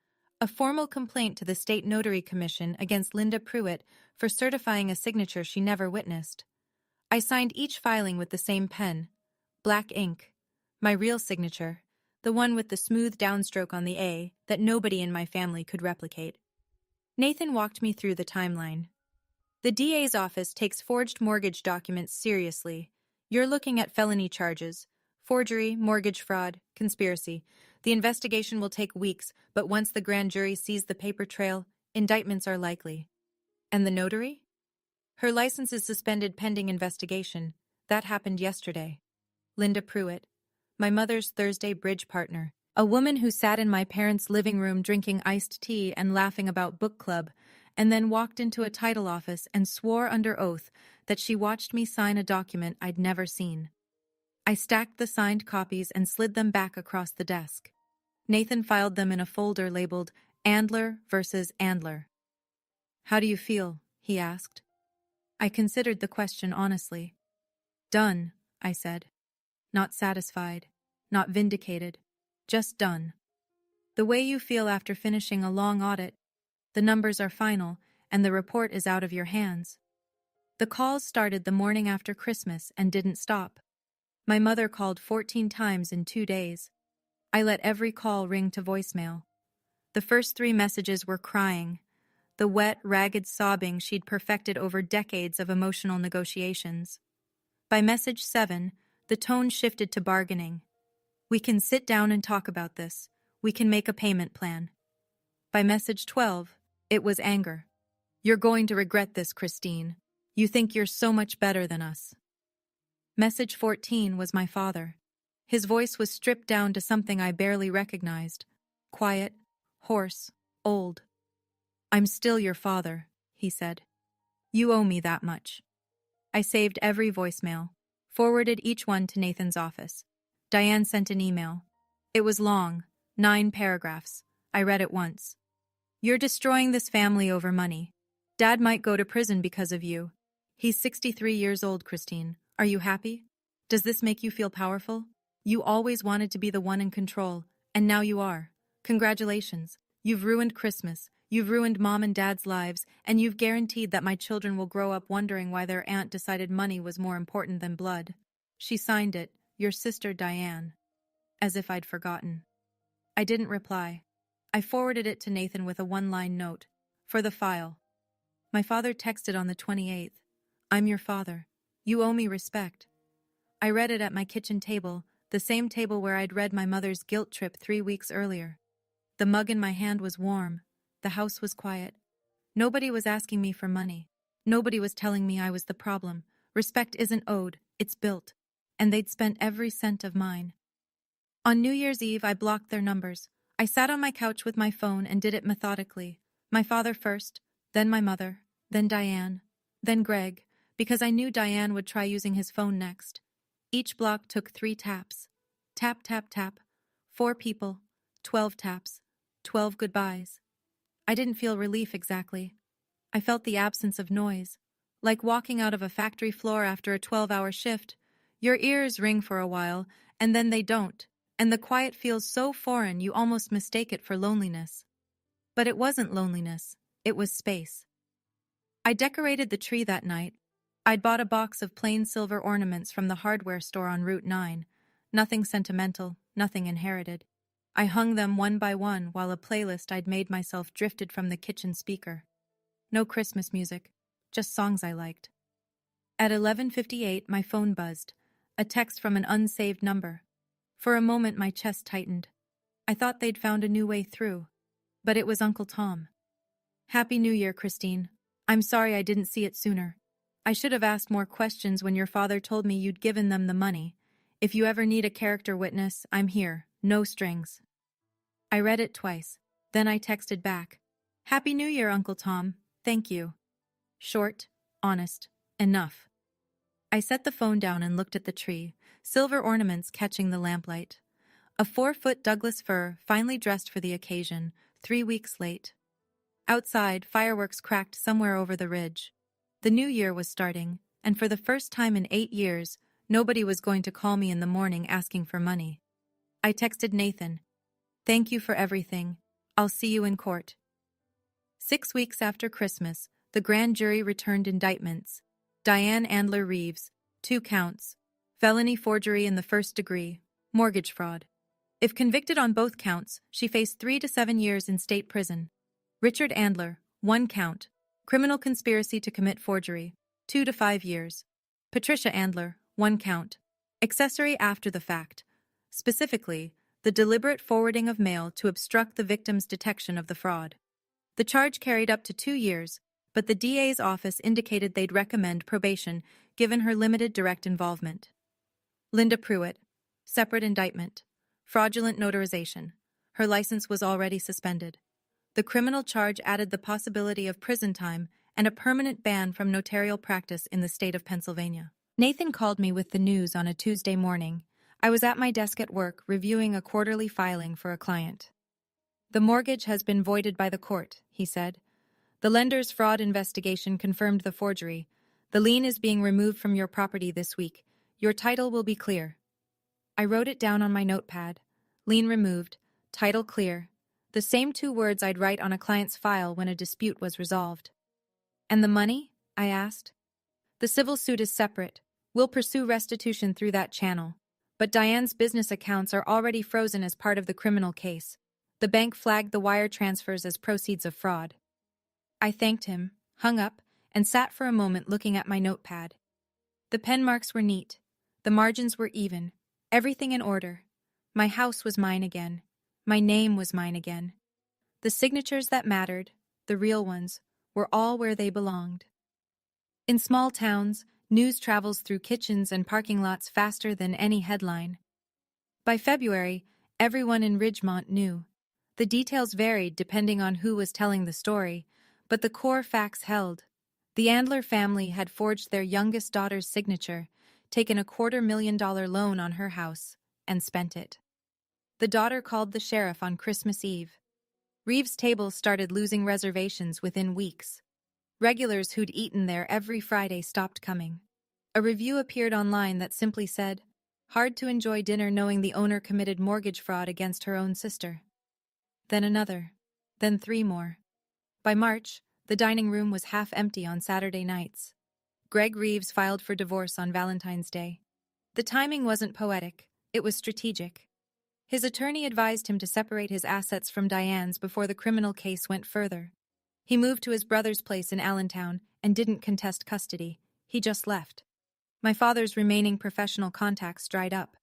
a formal complaint to the State Notary Commission against Linda Pruitt for certifying a signature she never witnessed. I signed each filing with the same pen, black ink, my real signature, the one with the smooth downstroke on the A that nobody in my family could replicate. Nathan walked me through the timeline. The DA's office takes forged mortgage documents seriously. You're looking at felony charges: forgery, mortgage fraud, conspiracy. The investigation will take weeks, but once the grand jury sees the paper trail, indictments are likely. And the notary? Her license is suspended pending investigation. That happened yesterday. Linda Pruitt, my mother's Thursday bridge partner, a woman who sat in my parents' living room drinking iced tea and laughing about book club, and then walked into a title office and swore under oath that she watched me sign a document I'd never seen. I stacked the signed copies and slid them back across the desk. Nathan filed them in a folder labeled Andler versus Andler. "How do you feel?" he asked. I considered the question honestly. "Done," I said. Not satisfied, not vindicated, just done. The way you feel after finishing a long audit. The numbers are final, and the report is out of your hands. The calls started the morning after Christmas and didn't stop. My mother called 14 times in 2 days. I let every call ring to voicemail. The first 3 messages were crying, the wet, ragged sobbing she'd perfected over decades of emotional negotiations. By message 7, the tone shifted to bargaining. "We can sit down and talk about this. We can make a payment plan." By message 12, it was anger. "You're going to regret this, Christine. You think you're so much better than us." Message 14 was my father. His voice was stripped down to something I barely recognized. Quiet, hoarse, old. "I'm still your father," he said. "You owe me that much." I saved every voicemail, forwarded each one to Nathan's office. Diane sent an email. It was long, 9 paragraphs. I read it once. "You're destroying this family over money. Dad might go to prison because of you. He's 63 years old, Christine. Are you happy? Does this make you feel powerful? You always wanted to be the one in control, and now you are. Congratulations. You've ruined Christmas. You've ruined Mom and Dad's lives, and you've guaranteed that my children will grow up wondering why their aunt decided money was more important than blood." She signed it, "Your sister Diane." As if I'd forgotten. I didn't reply. I forwarded it to Nathan with a 1-line note. "For the file." My father texted on the 28th. "I'm your father. You owe me respect." I read it at my kitchen table, the same table where I'd read my mother's guilt trip 3 weeks earlier. The mug in my hand was warm. The house was quiet. Nobody was asking me for money. Nobody was telling me I was the problem. Respect isn't owed, it's built. And they'd spent every cent of mine. On New Year's Eve, I blocked their numbers. I sat on my couch with my phone and did it methodically. My father first, then my mother, then Diane, then Greg, because I knew Diane would try using his phone next. Each block took 3 taps. Tap, tap, tap. 4 people, 12 taps, 12 goodbyes. I didn't feel relief exactly. I felt the absence of noise, like walking out of a factory floor after a 12-hour shift. Your ears ring for a while, and then they don't, and the quiet feels so foreign you almost mistake it for loneliness. But it wasn't loneliness, it was space. I decorated the tree that night. I'd bought a box of plain silver ornaments from the hardware store on Route 9. Nothing sentimental, nothing inherited. I hung them one by one while a playlist I'd made myself drifted from the kitchen speaker. No Christmas music, just songs I liked. At 11:58, my phone buzzed, a text from an unsaved number. For a moment, my chest tightened. I thought they'd found a new way through, but it was Uncle Tom. "Happy New Year, Christine. I'm sorry I didn't see it sooner. I should have asked more questions when your father told me you'd given them the money. If you ever need a character witness, I'm here. No strings." I read it twice. Then I texted back. "Happy New Year, Uncle Tom. Thank you." Short, honest, enough. I set the phone down and looked at the tree, silver ornaments catching the lamplight. A 4-foot Douglas fir, finely dressed for the occasion, 3 weeks late. Outside, fireworks cracked somewhere over the ridge. The new year was starting, and for the first time in 8 years, nobody was going to call me in the morning asking for money. I texted Nathan, "Thank you for everything. I'll see you in court." 6 weeks after Christmas, the grand jury returned indictments. Diane Andler Reeves, 2 counts, felony forgery in the first degree, mortgage fraud. If convicted on both counts, she faced 3 to 7 years in state prison. Richard Andler, 1 count, criminal conspiracy to commit forgery, 2 to 5 years. Patricia Andler, 1 count, accessory after the fact, specifically, the deliberate forwarding of mail to obstruct the victim's detection of the fraud. The charge carried up to 2 years, but the DA's office indicated they'd recommend probation given her limited direct involvement. Linda Pruitt, separate indictment, fraudulent notarization. Her license was already suspended. The criminal charge added the possibility of prison time and a permanent ban from notarial practice in the state of Pennsylvania. Nathan called me with the news on a Tuesday morning. I was at my desk at work reviewing a quarterly filing for a client. "The mortgage has been voided by the court," he said. "The lender's fraud investigation confirmed the forgery. The lien is being removed from your property this week. Your title will be clear." I wrote it down on my notepad. Lien removed, title clear. The same 2 words I'd write on a client's file when a dispute was resolved. "And the money?" I asked. "The civil suit is separate. We'll pursue restitution through that channel. But Diane's business accounts are already frozen as part of the criminal case. The bank flagged the wire transfers as proceeds of fraud." I thanked him, hung up, and sat for a moment looking at my notepad. The pen marks were neat. The margins were even. Everything in order. My house was mine again. My name was mine again. The signatures that mattered, the real ones, were all where they belonged. In small towns, news travels through kitchens and parking lots faster than any headline. By February, everyone in Ridgemont knew. The details varied depending on who was telling the story, but the core facts held. The Andler family had forged their youngest daughter's signature, taken a $250,000 loan on her house, and spent it. The daughter called the sheriff on Christmas Eve. Reeves' table started losing reservations within weeks. Regulars who'd eaten there every Friday stopped coming. A review appeared online that simply said, "Hard to enjoy dinner knowing the owner committed mortgage fraud against her own sister." Then another. Then 3 more. By March, the dining room was half empty on Saturday nights. Greg Reeves filed for divorce on Valentine's Day. The timing wasn't poetic, it was strategic. His attorney advised him to separate his assets from Diane's before the criminal case went further. He moved to his brother's place in Allentown and didn't contest custody. He just left. My father's remaining professional contacts dried up.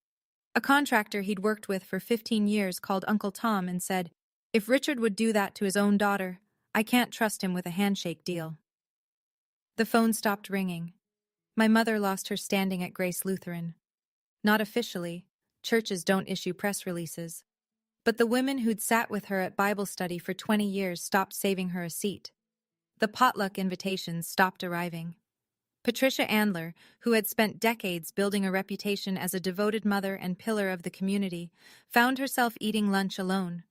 A contractor he'd worked with for 15 years called Uncle Tom and said, "If Richard would do that to his own daughter, I can't trust him with a handshake deal." The phone stopped ringing. My mother lost her standing at Grace Lutheran. Not officially. Churches don't issue press releases. But the women who'd sat with her at Bible study for 20 years stopped saving her a seat. The potluck invitations stopped arriving. Patricia Andler, who had spent decades building a reputation as a devoted mother and pillar of the community, found herself eating lunch alone.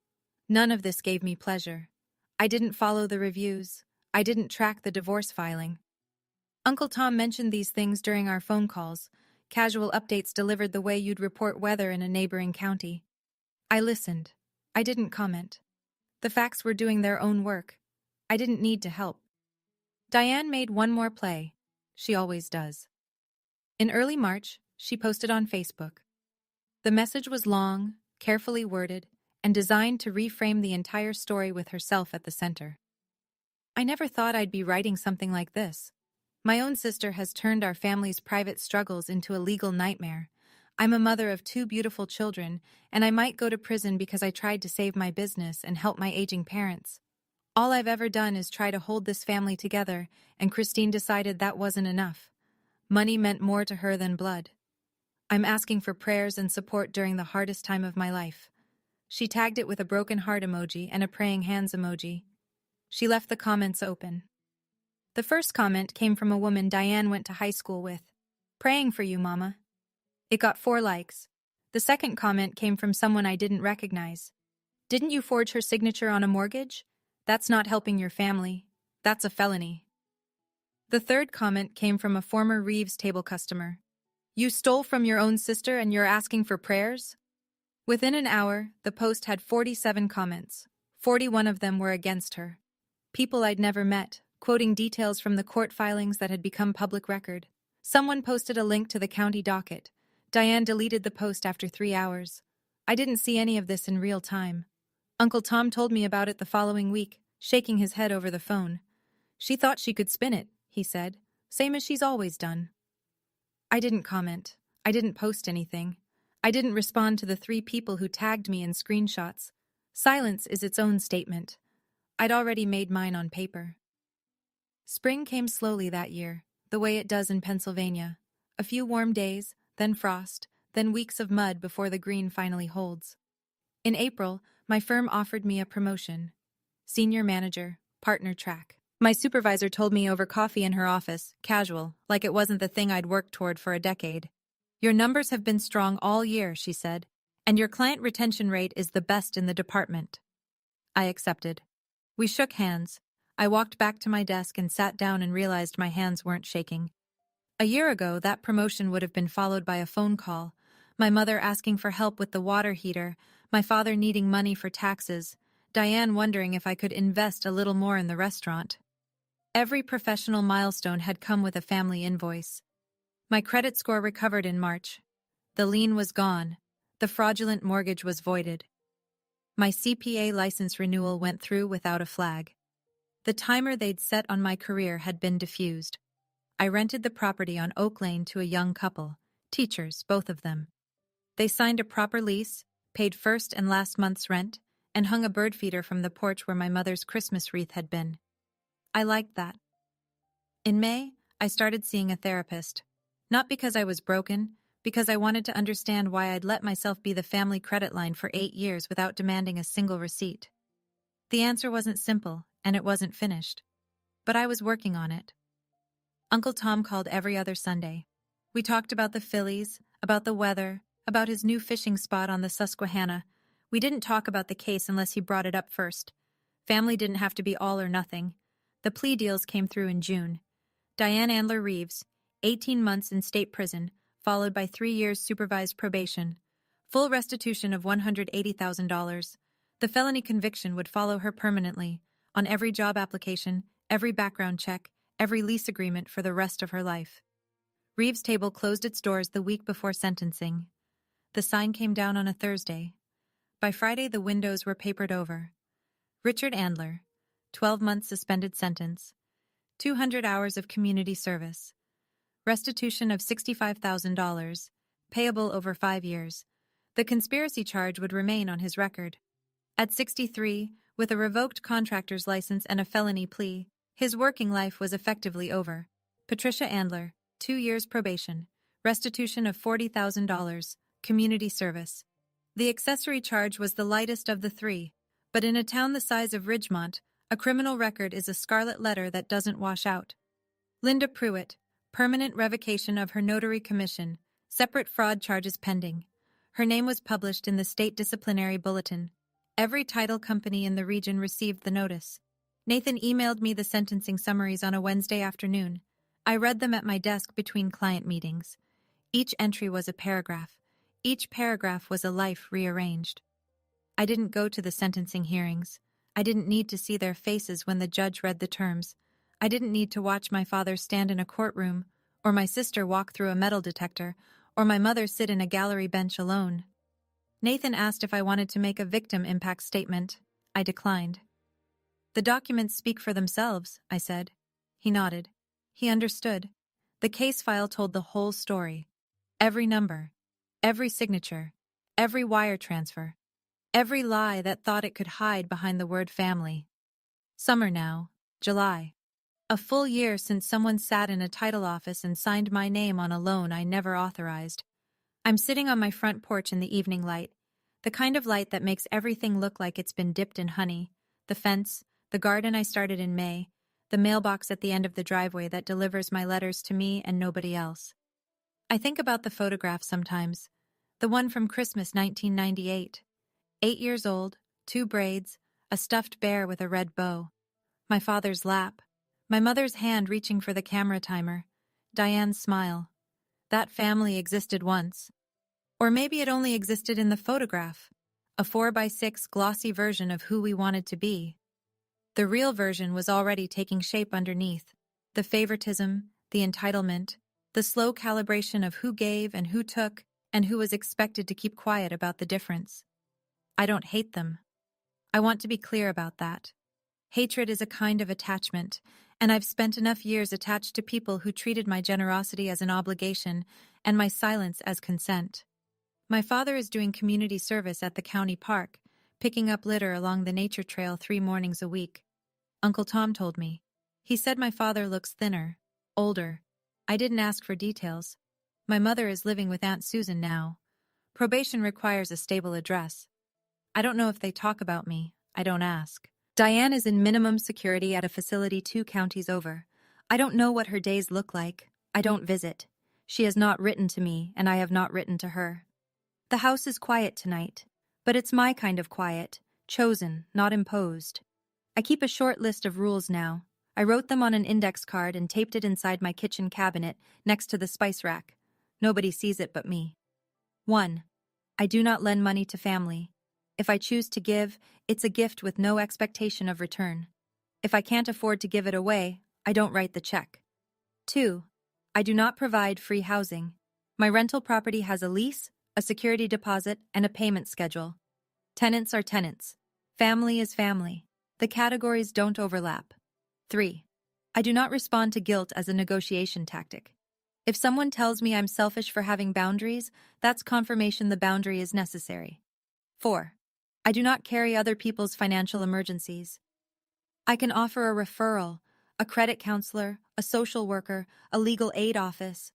None of this gave me pleasure. I didn't follow the reviews. I didn't track the divorce filing. Uncle Tom mentioned these things during our phone calls, casual updates delivered the way you'd report weather in a neighboring county. I listened. I didn't comment. The facts were doing their own work. I didn't need to help. Diane made one more play. She always does. In early March, she posted on Facebook. The message was long, carefully worded, and designed to reframe the entire story with herself at the center. I never thought I'd be writing something like this. My own sister has turned our family's private struggles into a legal nightmare. I'm a mother of 2 beautiful children, and I might go to prison because I tried to save my business and help my aging parents. All I've ever done is try to hold this family together, and Christine decided that wasn't enough. Money meant more to her than blood. I'm asking for prayers and support during the hardest time of my life. She tagged it with a broken heart emoji and a praying hands emoji. She left the comments open. The first comment came from a woman Diane went to high school with. "Praying for you, Mama." It got 4 likes. The second comment came from someone I didn't recognize. "Didn't you forge her signature on a mortgage? That's not helping your family. That's a felony. The third comment came from a former Reeves table customer. You stole from your own sister and you're asking for prayers? Within an hour, the post had 47 comments. 41 of them were against her. People I'd never met, quoting details from the court filings that had become public record. Someone posted a link to the county docket. Diane deleted the post after 3 hours. I didn't see any of this in real time. Uncle Tom told me about it the following week, shaking his head over the phone. She thought she could spin it, he said, same as she's always done. I didn't comment. I didn't post anything. I didn't respond to the 3 people who tagged me in screenshots. Silence is its own statement. I'd already made mine on paper. Spring came slowly that year, the way it does in Pennsylvania. A few warm days, then frost, then weeks of mud before the green finally holds. In April, my firm offered me a promotion. Senior manager, partner track. My supervisor told me over coffee in her office, casual, like it wasn't the thing I'd worked toward for a decade. Your numbers have been strong all year, she said, and your client retention rate is the best in the department. I accepted. We shook hands. I walked back to my desk and sat down and realized my hands weren't shaking. A year ago, that promotion would have been followed by a phone call, my mother asking for help with the water heater, my father needing money for taxes, Diane wondering if I could invest a little more in the restaurant. Every professional milestone had come with a family invoice. My credit score recovered in March. The lien was gone. The fraudulent mortgage was voided. My CPA license renewal went through without a flag. The timer they'd set on my career had been diffused. I rented the property on Oak Lane to a young couple, teachers, both of them. They signed a proper lease, paid first and last month's rent, and hung a bird feeder from the porch where my mother's Christmas wreath had been. I liked that. In May, I started seeing a therapist. Not because I was broken, because I wanted to understand why I'd let myself be the family credit line for 8 years without demanding a single receipt. The answer wasn't simple, and it wasn't finished. But I was working on it. Uncle Tom called every other Sunday. We talked about the Phillies, about the weather, about his new fishing spot on the Susquehanna. We didn't talk about the case unless he brought it up first. Family didn't have to be all or nothing. The plea deals came through in June. Diane Andler Reeves, 18 months in state prison, followed by 3 years supervised probation. Full restitution of $180,000. The felony conviction would follow her permanently, on every job application, every background check, every lease agreement for the rest of her life. Reeves' table closed its doors the week before sentencing. The sign came down on a Thursday. By Friday, the windows were papered over. Richard Andler, 12 months suspended sentence, 200 hours of community service, restitution of $65,000, payable over 5 years. The conspiracy charge would remain on his record. At 63, with a revoked contractor's license and a felony plea, his working life was effectively over. Patricia Andler, 2 years probation, restitution of $40,000, community service. The accessory charge was the lightest of the 3, but in a town the size of Ridgemont, a criminal record is a scarlet letter that doesn't wash out. Linda Pruitt, permanent revocation of her notary commission, separate fraud charges pending. Her name was published in the state disciplinary bulletin. Every title company in the region received the notice. Nathan emailed me the sentencing summaries on a Wednesday afternoon. I read them at my desk between client meetings. Each entry was a paragraph. Each paragraph was a life rearranged. I didn't go to the sentencing hearings. I didn't need to see their faces when the judge read the terms. I didn't need to watch my father stand in a courtroom, or my sister walk through a metal detector, or my mother sit in a gallery bench alone. Nathan asked if I wanted to make a victim impact statement. I declined. The documents speak for themselves, I said. He nodded. He understood. The case file told the whole story. Every number, every signature, every wire transfer, every lie that thought it could hide behind the word family. Summer now, July. A full year since someone sat in a title office and signed my name on a loan I never authorized. I'm sitting on my front porch in the evening light, the kind of light that makes everything look like it's been dipped in honey. The fence, the garden I started in May, the mailbox at the end of the driveway that delivers my letters to me and nobody else. I think about the photograph sometimes. The one from Christmas 1998. 8 years old, 2 braids, a stuffed bear with a red bow, my father's lap, my mother's hand reaching for the camera timer, Diane's smile. That family existed once. Or maybe it only existed in the photograph, a 4x6 glossy version of who we wanted to be. The real version was already taking shape underneath. The favoritism, the entitlement, the slow calibration of who gave and who took and who was expected to keep quiet about the difference. I don't hate them. I want to be clear about that. Hatred is a kind of attachment, and I've spent enough years attached to people who treated my generosity as an obligation and my silence as consent. My father is doing community service at the county park, picking up litter along the nature trail 3 mornings a week. Uncle Tom told me. He said my father looks thinner, older. I didn't ask for details. My mother is living with Aunt Susan now. Probation requires a stable address. I don't know if they talk about me. I don't ask. Diane is in minimum security at a facility 2 counties over. I don't know what her days look like. I don't visit. She has not written to me, and I have not written to her. The house is quiet tonight, but it's my kind of quiet, chosen, not imposed. I keep a short list of rules now. I wrote them on an index card and taped it inside my kitchen cabinet next to the spice rack. Nobody sees it but me. 1. I do not lend money to family. If I choose to give, it's a gift with no expectation of return. If I can't afford to give it away, I don't write the check. 2. I do not provide free housing. My rental property has a lease, a security deposit, and a payment schedule. Tenants are tenants. Family is family. The categories don't overlap. 3. I do not respond to guilt as a negotiation tactic. If someone tells me I'm selfish for having boundaries, that's confirmation the boundary is necessary. 4. I do not carry other people's financial emergencies. I can offer a referral, a credit counselor, a social worker, a legal aid office.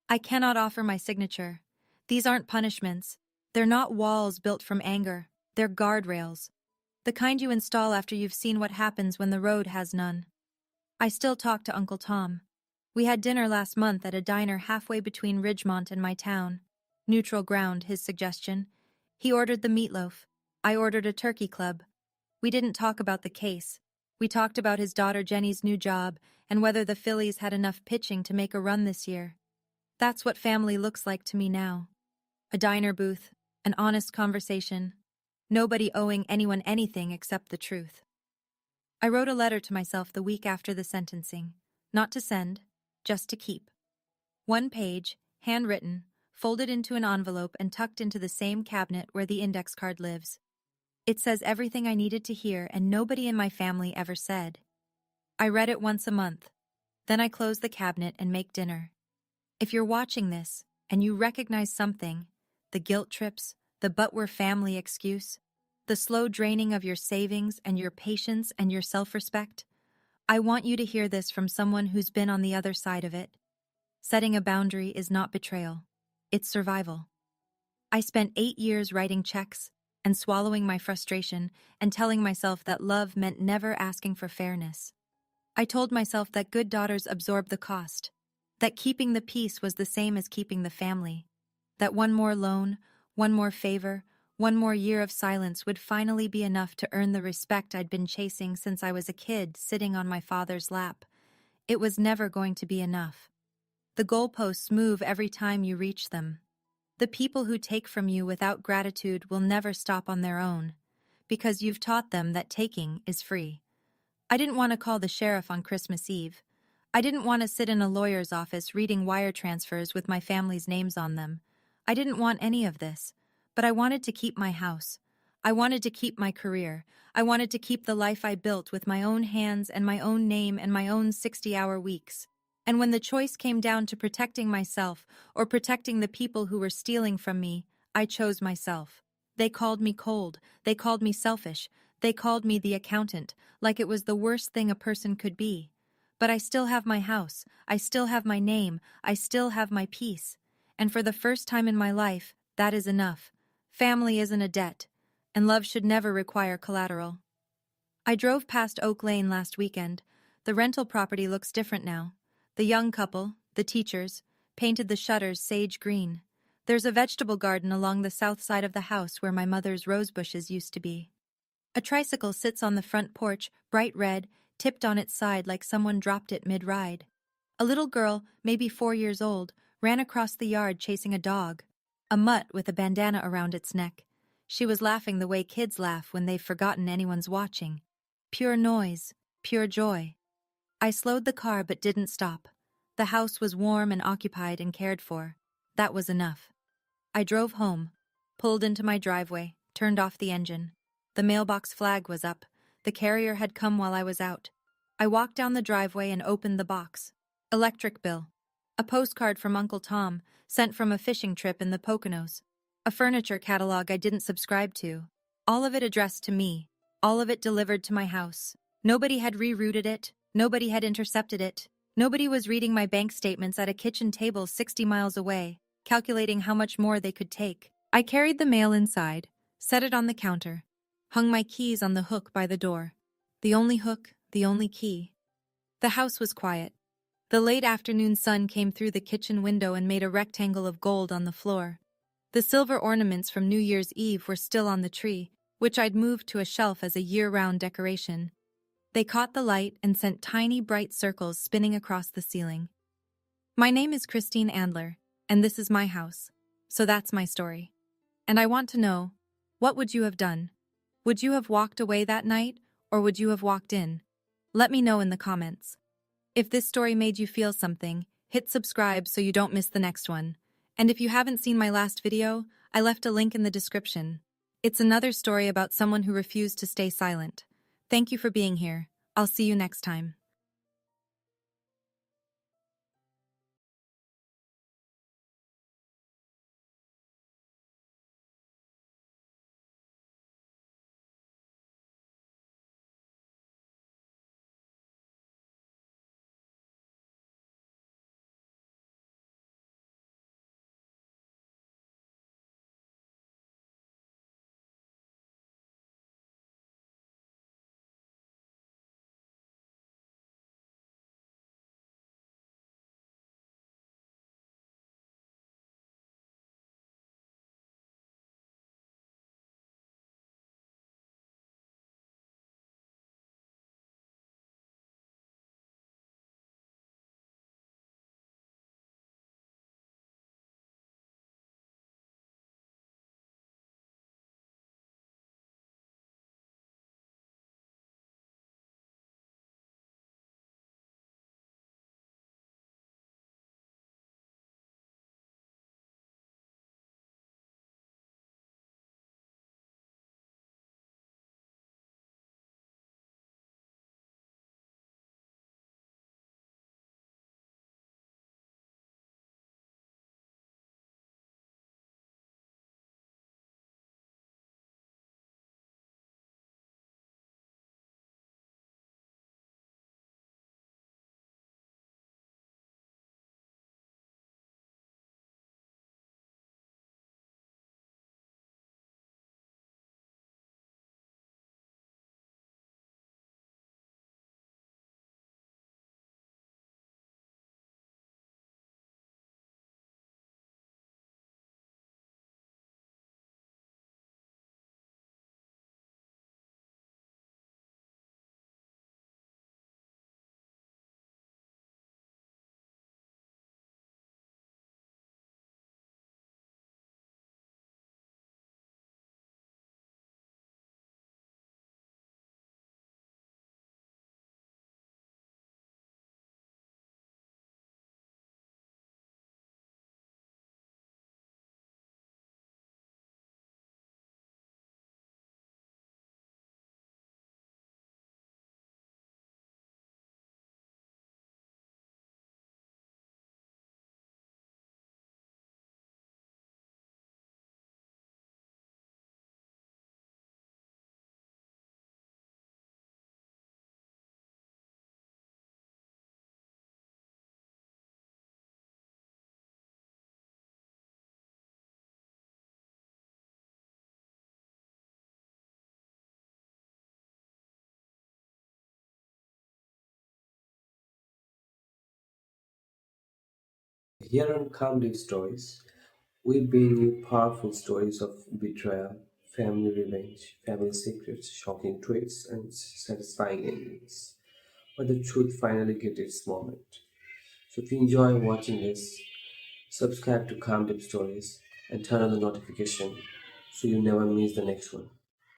I cannot offer my signature. These aren't punishments. They're not walls built from anger. They're guardrails. The kind you install after you've seen what happens when the road has none. I still talk to Uncle Tom. We had dinner last month at a diner halfway between Ridgemont and my town. Neutral ground, his suggestion. He ordered the meatloaf. I ordered a turkey club. We didn't talk about the case. We talked about his daughter Jenny's new job and whether the Phillies had enough pitching to make a run this year. That's what family looks like to me now. A diner booth, an honest conversation. Nobody owing anyone anything except the truth. I wrote a letter to myself the week after the sentencing. Not to send, just to keep. 1 page, handwritten, folded into an envelope and tucked into the same cabinet where the index card lives. It says everything I needed to hear and nobody in my family ever said. I read it once a month. Then I close the cabinet and make dinner. If you're watching this and you recognize something, the guilt trips, the but we're family excuse, the slow draining of your savings and your patience and your self-respect, I want you to hear this from someone who's been on the other side of it. Setting a boundary is not betrayal. It's survival. I spent 8 years writing checks and swallowing my frustration and telling myself that love meant never asking for fairness. I told myself that good daughters absorb the cost, that keeping the peace was the same as keeping the family, that one more loan, one more favor, one more year of silence would finally be enough to earn the respect I'd been chasing since I was a kid sitting on my father's lap. It was never going to be enough. The goalposts move every time you reach them. The people who take from you without gratitude will never stop on their own, because you've taught them that taking is free. I didn't want to call the sheriff on Christmas Eve. I didn't want to sit in a lawyer's office reading wire transfers with my family's names on them. I didn't want any of this, but I wanted to keep my house. I wanted to keep my career. I wanted to keep the life I built with my own hands and my own name and my own 60-hour weeks. And when the choice came down to protecting myself or protecting the people who were stealing from me, I chose myself. They called me cold. They called me selfish. They called me the accountant, like it was the worst thing a person could be. But I still have my house. I still have my name. I still have my peace. And for the first time in my life, that is enough. Family isn't a debt, and love should never require collateral. I drove past Oak Lane last weekend. The rental property looks different now. The young couple, the teachers, painted the shutters sage green. There's a vegetable garden along the south side of the house where my mother's rose bushes used to be. A tricycle sits on the front porch, bright red, tipped on its side like someone dropped it mid-ride. A little girl, maybe 4 years old, ran across the yard chasing a dog, a mutt with a bandana around its neck. She was laughing the way kids laugh when they've forgotten anyone's watching. Pure noise, pure joy. I slowed the car but didn't stop. The house was warm and occupied and cared for. That was enough. I drove home, pulled into my driveway, turned off the engine. The mailbox flag was up. The carrier had come while I was out. I walked down the driveway and opened the box. Electric bill. A postcard from Uncle Tom, sent from a fishing trip in the Poconos. A furniture catalog I didn't subscribe to. All of it addressed to me. All of it delivered to my house. Nobody had rerouted it. Nobody had intercepted it. Nobody was reading my bank statements at a kitchen table 60 miles away, calculating how much more they could take. I carried the mail inside, set it on the counter, hung my keys on the hook by the door. The only hook, the only key. The house was quiet. The late afternoon sun came through the kitchen window and made a rectangle of gold on the floor. The silver ornaments from New Year's Eve were still on the tree, which I'd moved to a shelf as a year-round decoration. They caught the light and sent tiny, bright circles spinning across the ceiling. My name is Christine Andler, and this is my house. So that's my story. And I want to know, what would you have done? Would you have walked away that night, or would you have walked in? Let me know in the comments. If this story made you feel something, hit subscribe so you don't miss the next one. And if you haven't seen my last video, I left a link in the description. It's another story about someone who refused to stay silent. Thank you for being here. I'll see you next time. Here on Calmly Stories, we bring you powerful stories of betrayal, family revenge, family secrets, shocking twists, and satisfying endings. But the truth finally gets its moment. So if you enjoy watching this, subscribe to Calm Deep Stories and turn on the notification so you never miss the next one.